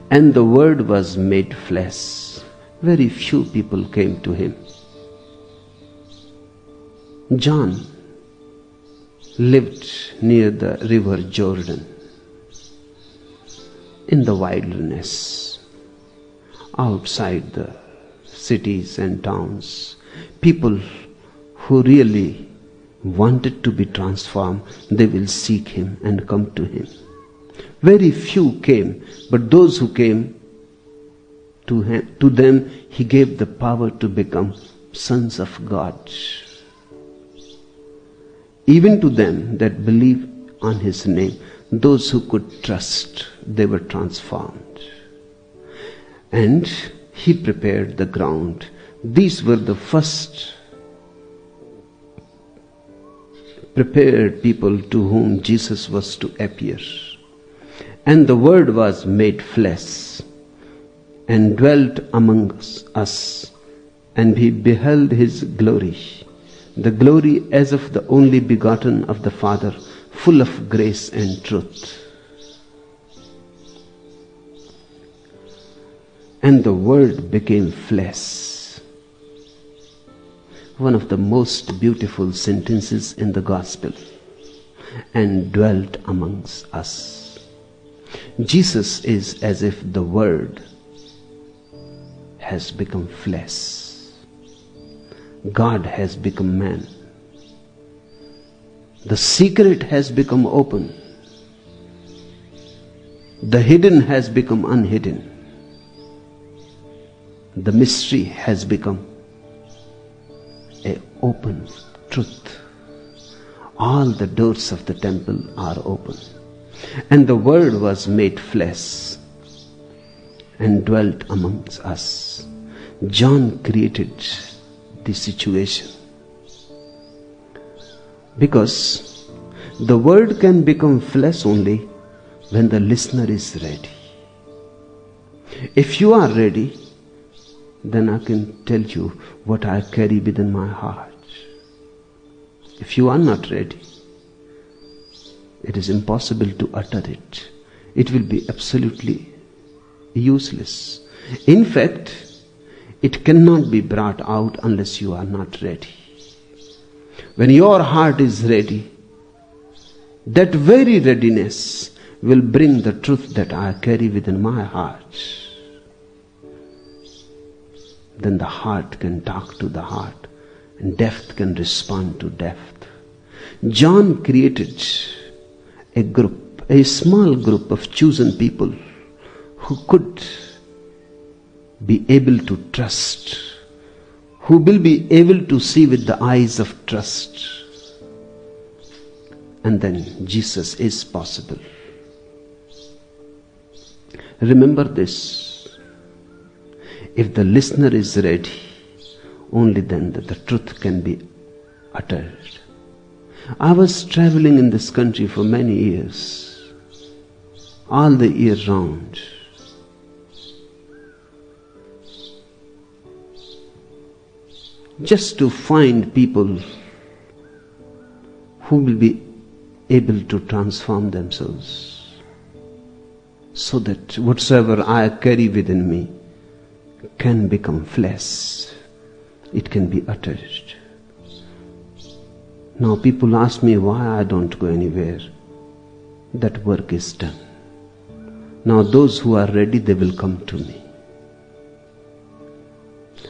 And the word was made flesh. Very few people came to him. John lived near the river Jordan, in the wilderness, outside the cities and towns. People who really wanted to be transformed, they will seek him and come to him. Very few came, but those who came to them, he gave the power to become sons of God. Even to them that believe on his name. those who could trust, they were transformed. And he prepared the ground. These were the first prepared people to whom Jesus was to appear. And the Word was made flesh and dwelt among us, and we beheld his glory, the glory as of the only begotten of the Father, full of grace and truth. And the Word became flesh. One of the most beautiful sentences in the Gospel. And dwelt amongst us. Jesus is as if the Word has become flesh. God has become man. The secret has become open. The hidden has become unhidden. The mystery has become an open truth. All the doors of the temple are open. And the Word was made flesh and dwelt amongst us. John created the situation. Because the Word can become flesh only when the listener is ready. If you are ready, then I can tell you what I carry within my heart. If you are not ready, it is impossible to utter it. It will be absolutely useless. In fact, it cannot be brought out unless you are not ready. When your heart is ready, that very readiness will bring the truth that I carry within my heart. Then the heart can talk to the heart, and depth can respond to depth. John created a group, a small group of chosen people who could be able to trust, who will be able to see with the eyes of trust. And then Jesus is possible. Remember this. If the listener is ready, only then that the truth can be uttered. I was traveling in this country for many years, all the year round. Just to find people who will be able to transform themselves, so that whatsoever I carry within me can become flesh. It can be uttered. Now people ask me why I don't go anywhere. That work is done. Now those who are ready, they will come to me.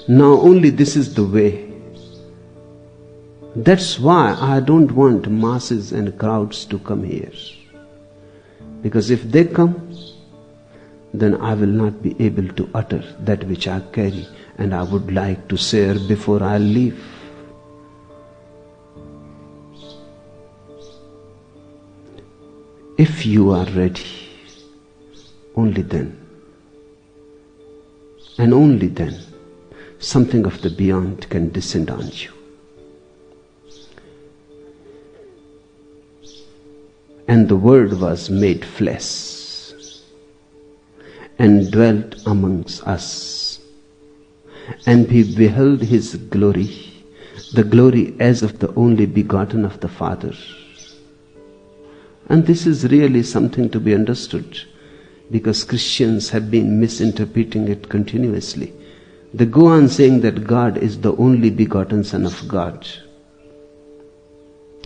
Now only this is the way. That's why I don't want masses and crowds to come here. Because if they come, then I will not be able to utter that which I carry and I would like to share before I leave. If you are ready, only then, and only then, something of the beyond can descend on you. And the Word was made flesh and dwelt amongst us, and we beheld his glory, the glory as of the only begotten of the Father. And this is really something to be understood, because Christians have been misinterpreting it continuously. They go on saying that God is the only begotten Son of God.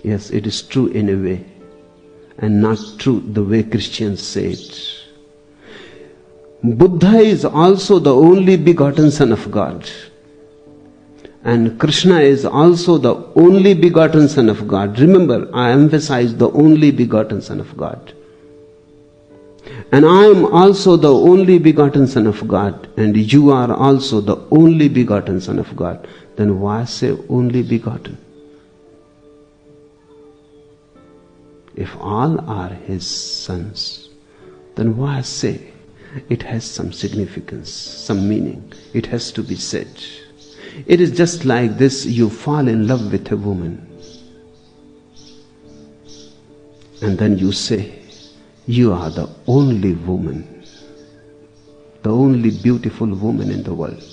Yes, it is true in a way, and not true the way Christians say it. Buddha is also the only begotten Son of God. And Krishna is also the only begotten Son of God. Remember, I emphasize the only begotten Son of God. And I am also the only begotten Son of God, and you are also the only begotten Son of God. Then why say only begotten? If all are his sons, then why say it has some significance, some meaning? It has to be said. It is just like this: you fall in love with a woman, and then you say, you are the only woman, the only beautiful woman in the world.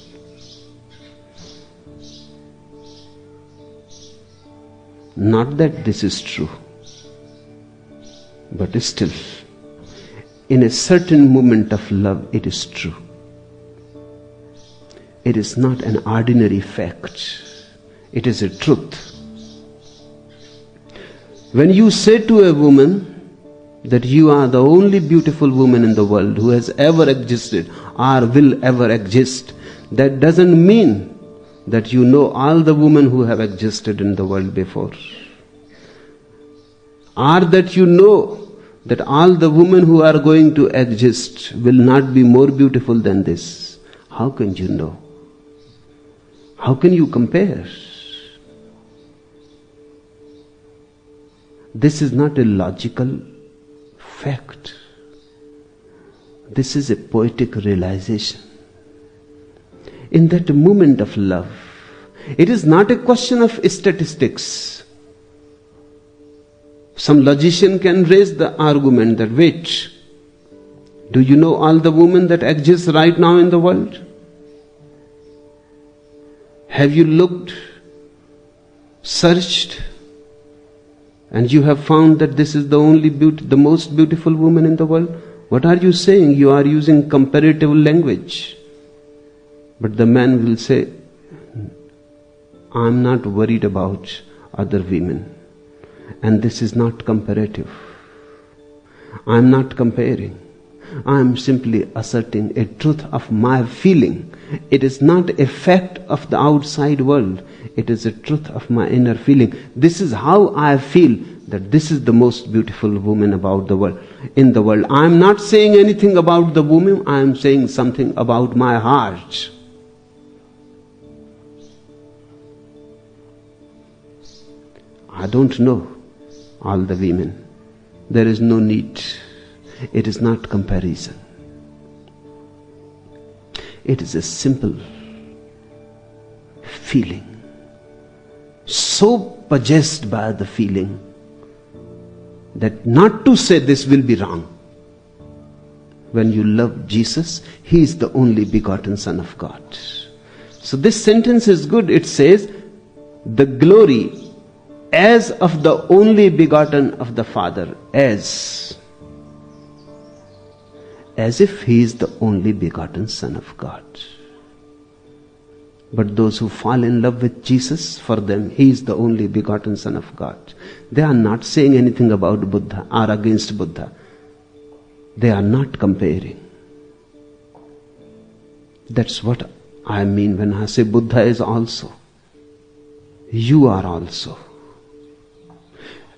Not that this is true, but still, in a certain moment of love, it is true. It is not an ordinary fact. It is a truth. When you say to a woman that you are the only beautiful woman in the world who has ever existed or will ever exist, that doesn't mean that you know all the women who have existed in the world before, or that you know that all the women who are going to exist will not be more beautiful than this. How can you know? How can you compare? This is not a logical fact. This is a poetic realization. In that moment of love, it is not a question of statistics. Some logician can raise the argument that, wait, do you know all the women that exist right now in the world? Have you looked, searched, and you have found that this is the only the most beautiful woman in the world? What are you saying? You are using comparative language. But the man will say, I'm not worried about other women. And this is not comparative. I'm not comparing. I'm simply asserting a truth of my feeling. It is not a fact of the outside world. It is a truth of my inner feeling. This is how I feel, that this is the most beautiful woman about the world, in the world. I'm not saying anything about the woman. I'm saying something about my heart. I don't know all the women. There is no need. It is not comparison. It is a simple feeling, so possessed by the feeling that not to say this will be wrong. When you love Jesus, He is the only begotten Son of God. So this sentence is good. It says, the glory as of the only begotten of the Father, as if He is the only begotten Son of God. But those who fall in love with Jesus, for them He is the only begotten Son of God. They are not saying anything about Buddha or against Buddha. They are not comparing. That's what I mean when I say Buddha is also. You are also.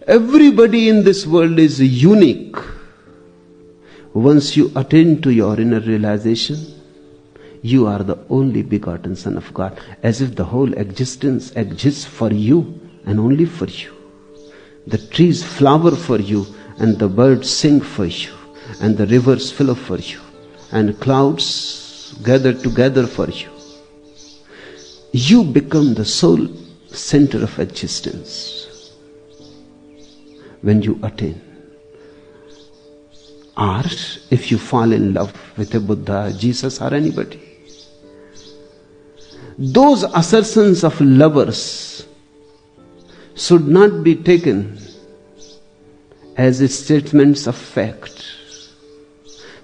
Everybody in this world is unique. Once you attain to your inner realization, you are the only begotten Son of God, as if the whole existence exists for you and only for you. The trees flower for you, and the birds sing for you, and the rivers flow for you, and clouds gather together for you. You become the sole center of existence when you attain. Or if you fall in love with a Buddha, Jesus, or anybody. Those assertions of lovers should not be taken as statements of fact.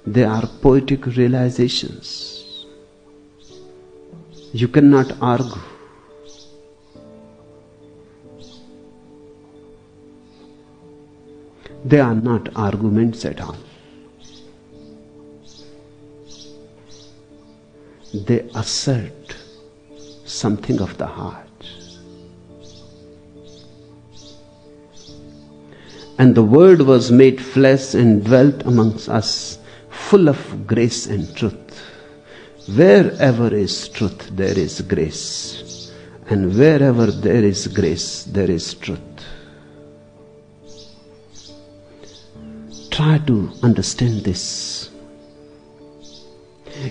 They are poetic realizations. You cannot argue. They are not arguments at all. They assert something of the heart. And the Word was made flesh and dwelt amongst us, full of grace and truth. Wherever is truth, there is grace. And wherever there is grace, there is truth. Try to understand this.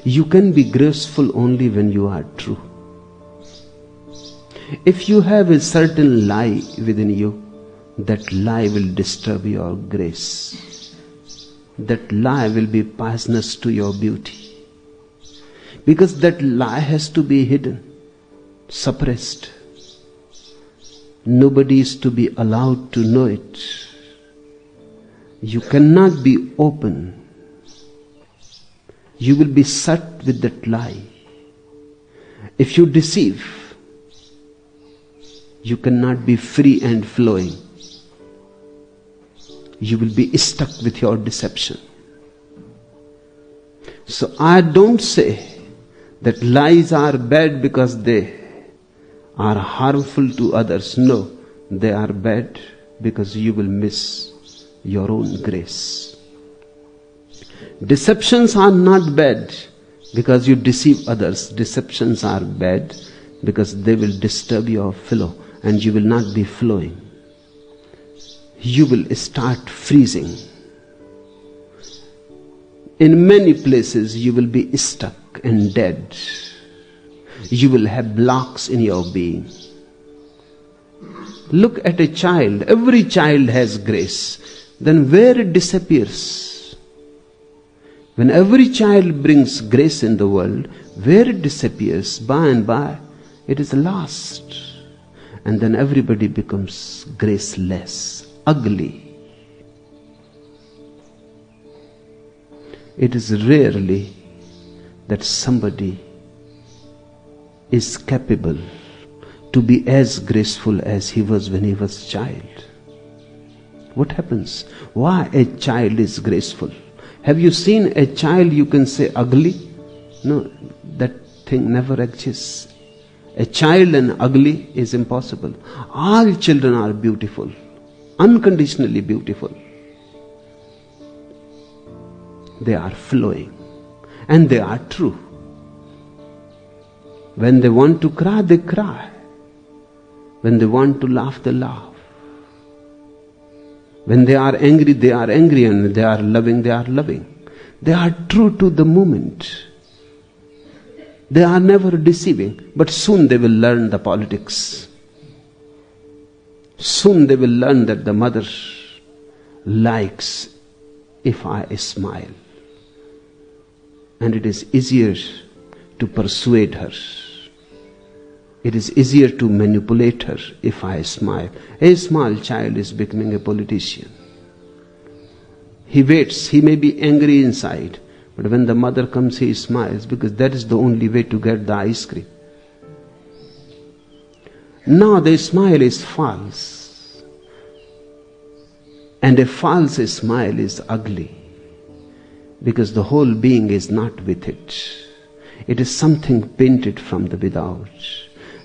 You can be graceful only when you are true. If you have a certain lie within you, that lie will disturb your grace. That lie will be poisonous to your beauty. Because that lie has to be hidden, suppressed. Nobody is to be allowed to know it. You cannot be open. You will be set with that lie. If you deceive, you cannot be free and flowing. You will be stuck with your deception. So I don't say that lies are bad because they are harmful to others. No, they are bad because you will miss your own grace. Deceptions are not bad because you deceive others. Deceptions are bad because they will disturb your flow and you will not be flowing. You will start freezing. In many places you will be stuck and dead. You will have blocks in your being. Look at a child. Every child has grace. Then where it disappears? When every child brings grace in the world, where it disappears, by and by, it is lost. And then everybody becomes graceless, ugly. It is rarely that somebody is capable to be as graceful as he was when he was a child. What happens? Why a child is graceful? Have you seen a child you can say ugly? No, that thing never exists. A child and ugly is impossible. All children are beautiful, unconditionally beautiful. They are flowing and they are true. When they want to cry, they cry. When they want to laugh, they laugh. When they are angry, and when they are loving, they are loving. They are true to the moment. They are never deceiving, but soon they will learn the politics. Soon they will learn that the mother likes if I smile. And it is easier to persuade her. It is easier to manipulate her if I smile. A small child is becoming a politician. He waits, he may be angry inside, but when the mother comes, he smiles because that is the only way to get the ice cream. Now the smile is false. And a false smile is ugly because the whole being is not with it. It is something painted from the without.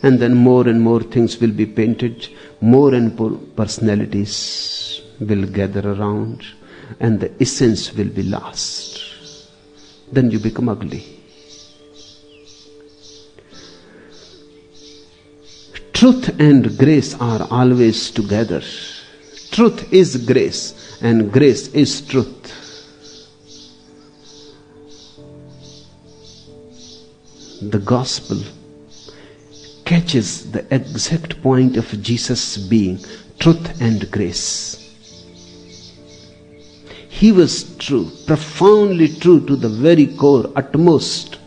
And then more and more things will be painted, more and more personalities will gather around, and the essence will be lost. Then you become ugly. Truth and grace are always together. Truth is grace, and grace is truth. The gospel catches the exact point of Jesus being truth and grace. He was true, profoundly true to the very core, utmost,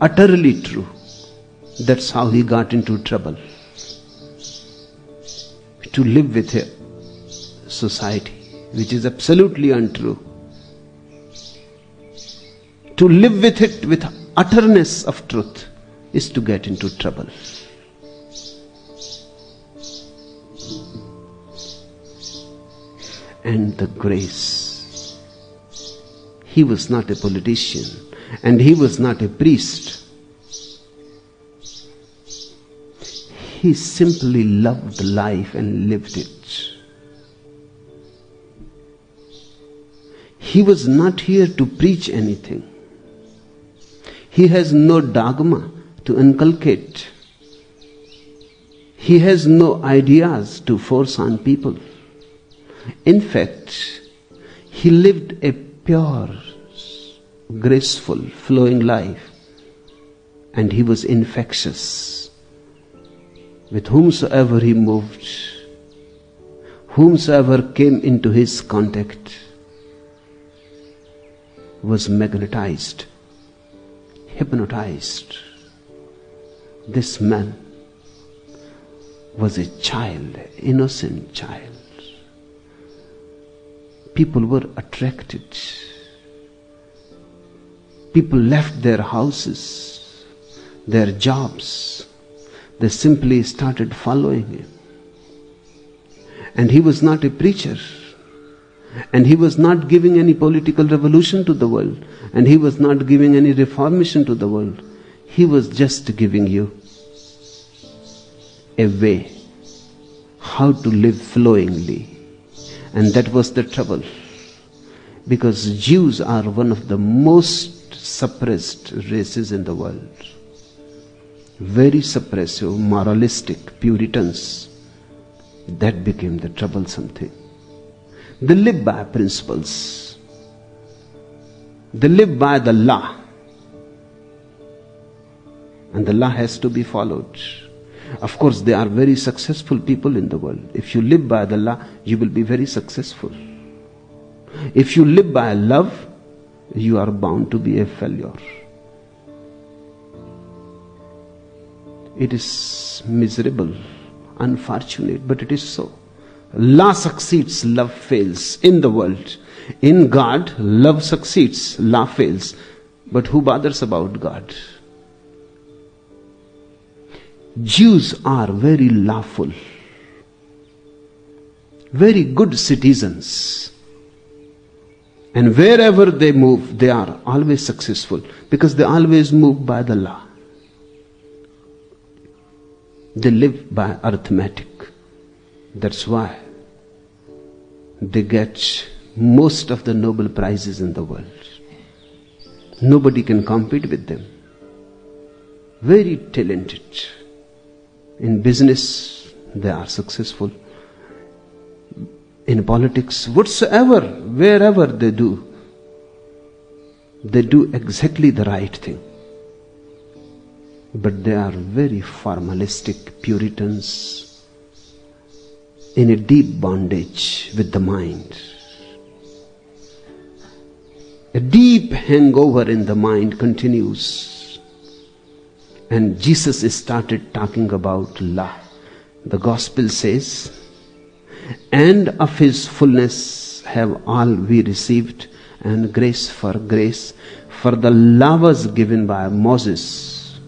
utterly true. That's how he got into trouble. To live with a society which is absolutely untrue. To live with it with utterness of truth is to get into trouble. And the grace. He was not a politician and he was not a priest. He simply loved life and lived it. He was not here to preach anything. He has no dogma to inculcate. He has no ideas to force on people. In fact, He lived a pure, graceful, flowing life. And he was infectious. With whomsoever he moved, whomsoever came into his contact, was magnetized, hypnotized. This man was a child, innocent child. People were attracted. People left their houses, their jobs. They simply started following him. And he was not a preacher. And he was not giving any political revolution to the world. And he was not giving any reformation to the world. He was just giving you a way how to live flowingly. And that was the trouble. Because Jews are one of the most suppressed races in the world. Very suppressive, moralistic, Puritans. That became the troublesome thing. They live by principles. They live by the law. And the law has to be followed. Of course, they are very successful people in the world. If you live by the law, you will be very successful. If you live by love, you are bound to be a failure. It is miserable, unfortunate, but it is so. Law succeeds, love fails in the world. In God, love succeeds, law fails. But who bothers about God? Jews are very lawful, very good citizens. And wherever they move, they are always successful because they always move by the law. They live by arithmetic. That's why they get most of the Nobel Prizes in the world. Nobody can compete with them. Very talented. In business, they are successful. In politics, whatsoever, wherever they do exactly the right thing. But they are very formalistic Puritans in a deep bondage with the mind. A deep hangover in the mind continues. And Jesus started talking about law. The gospel says, and of his fullness have all we received, and grace for grace. For the law was given by Moses,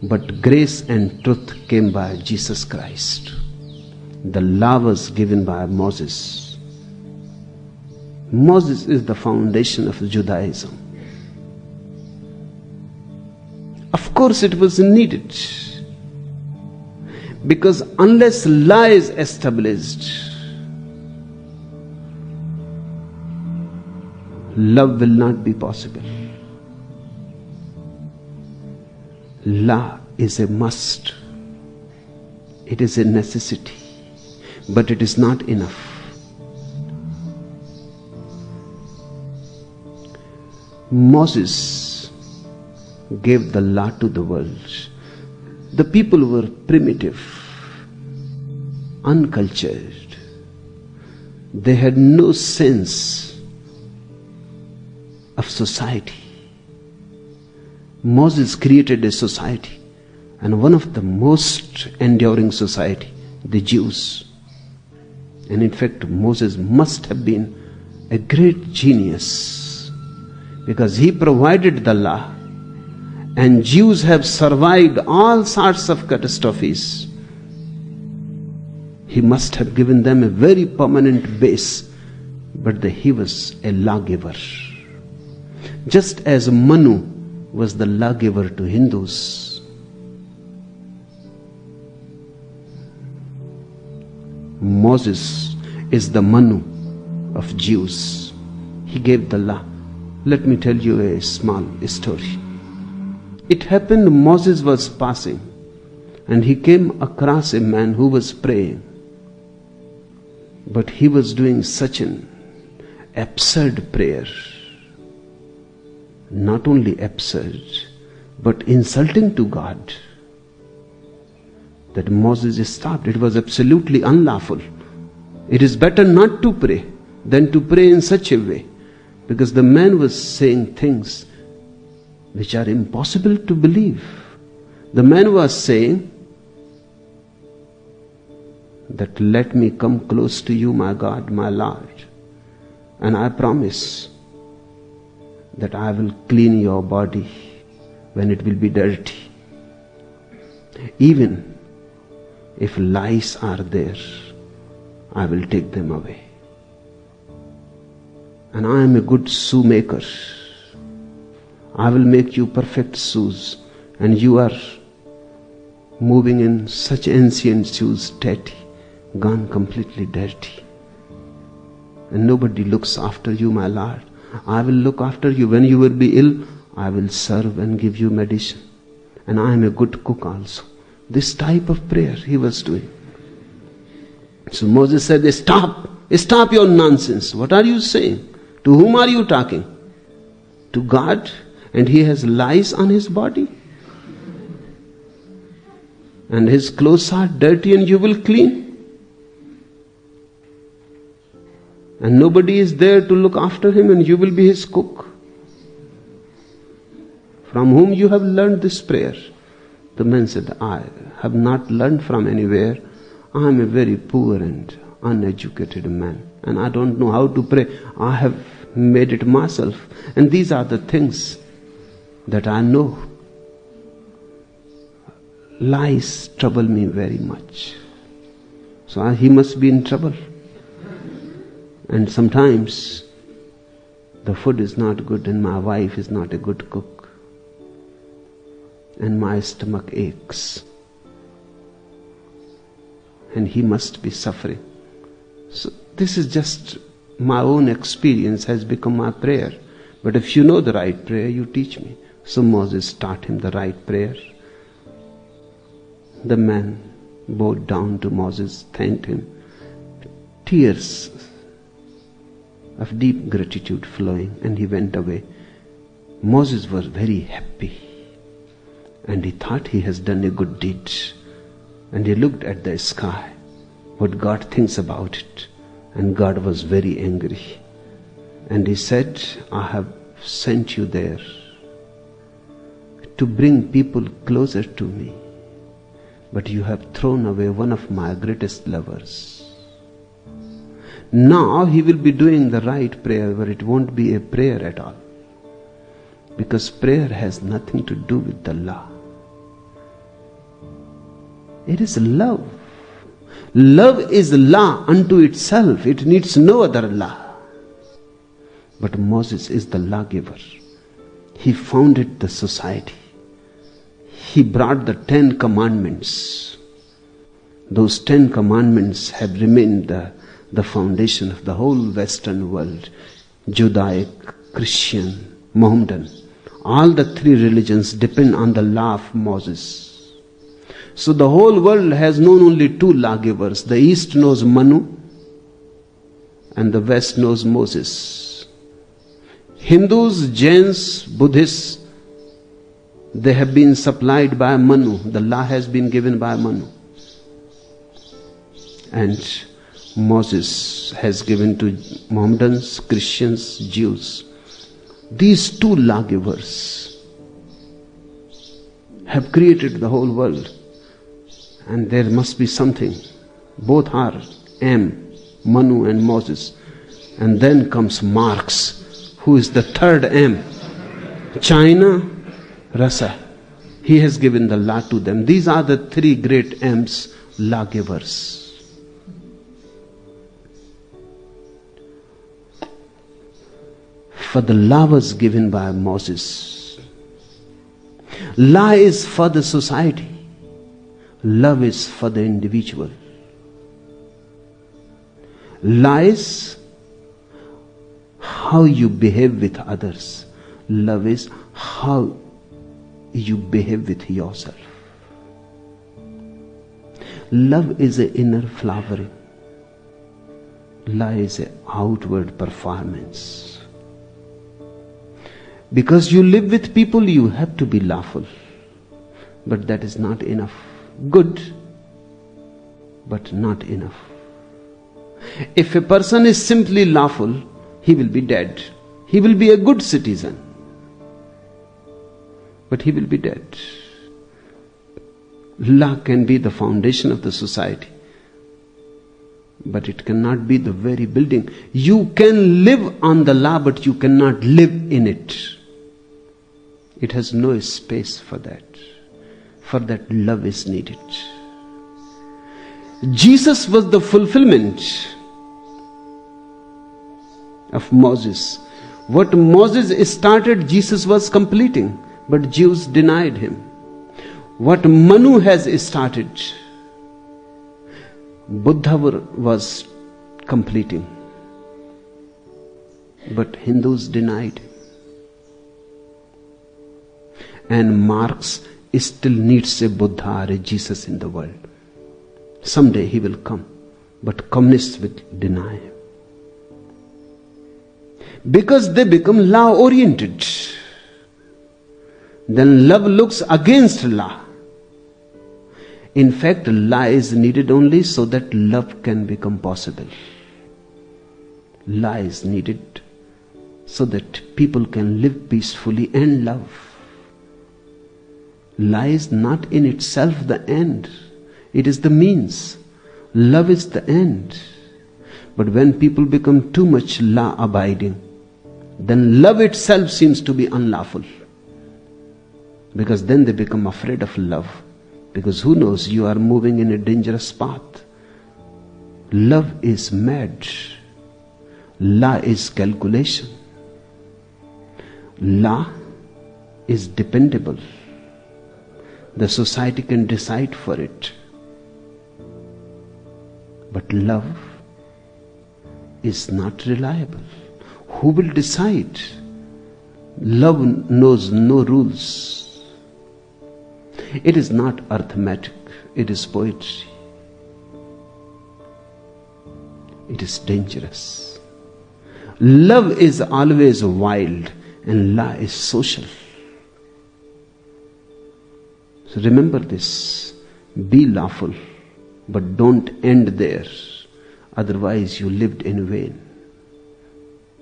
but grace and truth came by Jesus Christ. The law was given by Moses. Moses is the foundation of Judaism. Of course it was needed. Because unless law is established, love will not be possible. Law is a must. It is a necessity. But it is not enough. Moses gave the law to the world. The people were primitive, uncultured. They had no sense of society. Moses created a society, and one of the most enduring society, the Jews. And in fact, Moses must have been a great genius because he provided the law. And Jews have survived all sorts of catastrophes. He must have given them a very permanent base, but he was a lawgiver. Just as Manu was the lawgiver to Hindus. Moses is the Manu of Jews. He gave the law. Let me tell you a small story. It happened Moses was passing and he came across a man who was praying. But he was doing such an absurd prayer. Not only absurd, but insulting to God, that Moses stopped. It was absolutely unlawful. It is better not to pray than to pray in such a way, because the man was saying things which are impossible to believe. The man was saying that, let me come close to you, my God, my Lord, and I promise that I will clean your body when it will be dirty. Even if lice are there, I will take them away. And I am a good shoemaker. I will make you perfect shoes, and you are moving in such ancient shoes, dirty, gone completely dirty. And nobody looks after you, my Lord. I will look after you. When you will be ill, I will serve and give you medicine. And I am a good cook also. This type of prayer he was doing. So Moses said, stop your nonsense. What are you saying? To whom are you talking? To God? And he has lice on his body? And his clothes are dirty and you will clean? And nobody is there to look after him and you will be his cook? From whom you have learned this prayer? The man said, I have not learned from anywhere. I am a very poor and uneducated man, and I don't know how to pray. I have made it myself, and these are the things that I know. Lies trouble me very much. So he must be in trouble. And sometimes the food is not good and my wife is not a good cook. And my stomach aches. And he must be suffering. So this is just my own experience has become my prayer. But if you know the right prayer, you teach me. So Moses taught him the right prayer. The man bowed down to Moses, thanked him. Tears of deep gratitude flowing, and he went away. Moses was very happy, and he thought he has done a good deed. And he looked at the sky, what God thinks about it. And God was very angry. And he said, I have sent you there to bring people closer to me. But you have thrown away one of my greatest lovers. Now he will be doing the right prayer, but it won't be a prayer at all. Because prayer has nothing to do with the law. It is love. Love is law unto itself. It needs no other law. But Moses is the lawgiver. He founded the society. He brought the 10 commandments. Those 10 commandments have remained the foundation of the whole Western world. Judaic, Christian, Mohammedan. All the 3 religions depend on the law of Moses. So the whole world has known only 2 lawgivers. The East knows Manu and the West knows Moses. Hindus, Jains, Buddhists, they have been supplied by Manu. The law has been given by Manu. And Moses has given to Mohammedans, Christians, Jews. These 2 lawgivers have created the whole world. And there must be something. Both are M, Manu and Moses. And then comes Marx, who is the 3rd M. China, Russia. He has given the law to them. These are the 3 great M's, lawgivers. For the law was given by Moses. Law is for the society. Love is for the individual. Law is how you behave with others. Love is how you behave with yourself. Love is an inner flowering. Lie is an outward performance. Because you live with people, you have to be lawful. But that is not enough. Good, but not enough. If a person is simply lawful, he will be dead. He will be a good citizen, but he will be dead. Law can be the foundation of the society, but it cannot be the very building. You can live on the law, but you cannot live in it. It has no space for that. For that, love is needed. Jesus was the fulfillment of Moses. What Moses started, Jesus was completing, but Jews denied him. What Manu has started, Buddha was completing, but Hindus denied him. And Marx still needs a Buddha or a Jesus in the world. Someday he will come, but communists will deny him. Because they become law-oriented. Then love looks against law. In fact, law is needed only so that love can become possible. Law is needed so that people can live peacefully and love. Law is not in itself the end. It is the means. Love is the end. But when people become too much law-abiding, then love itself seems to be unlawful. Because then they become afraid of love. Because who knows, you are moving in a dangerous path. Love is mad. Law is calculation. Law is dependable. The society can decide for it. But love is not reliable. Who will decide? Love knows no rules. It is not arithmetic, it is poetry. It is dangerous. Love is always wild and law is social. So remember this. Be lawful, but don't end there. Otherwise you lived in vain.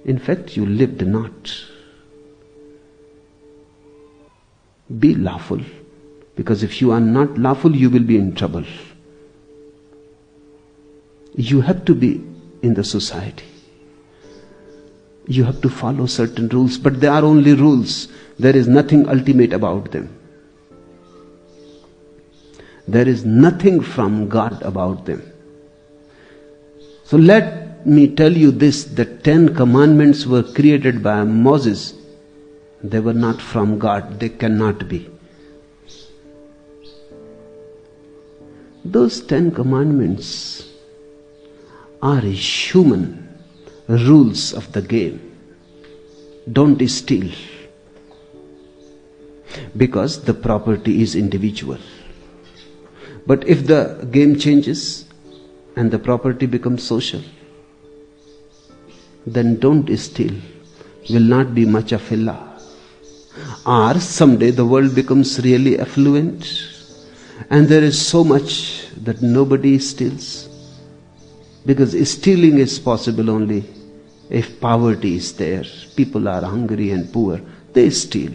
In fact, you lived not. Be lawful, because if you are not lawful, you will be in trouble. You have to be in the society. You have to follow certain rules, but they are only rules. There is nothing ultimate about them. There is nothing from God about them. So let me tell you this, the 10 commandments were created by Moses. They were not from God. They cannot be. Those 10 commandments are human rules of the game. Don't steal. Because the property is individual. But if the game changes and the property becomes social, then don't steal. Will not be much of a law. Or someday the world becomes really affluent and there is so much that nobody steals. Because stealing is possible only if poverty is there. People are hungry and poor, they steal.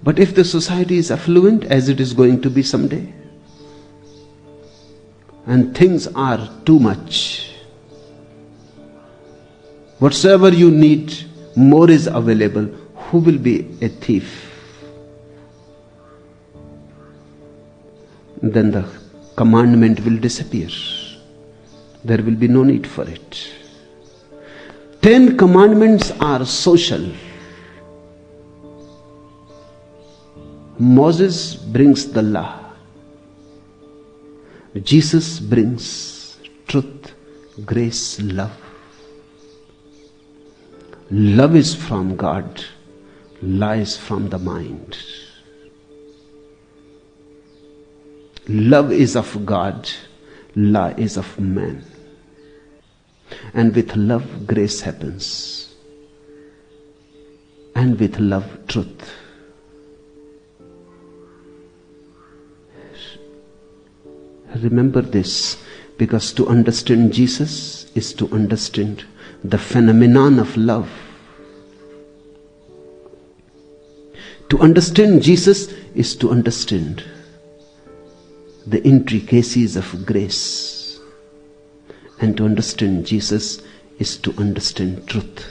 But if the society is affluent, as it is going to be someday, and things are too much, whatsoever you need, more is available, who will be a thief? Then the commandment will disappear. There will be no need for it. 10 commandments are social. Moses brings the law. Jesus brings truth, grace, love. Love is from God. Law is from the mind. Love is of God. Law is of man. And with love, grace happens. And with love, truth. Remember this, because to understand Jesus is to understand the phenomenon of love. To understand Jesus is to understand the intricacies of grace. And to understand Jesus is to understand truth.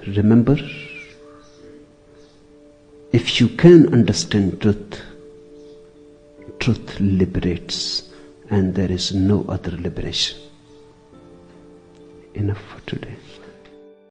Remember, if you can understand truth, truth liberates, and there is no other liberation. Enough for today.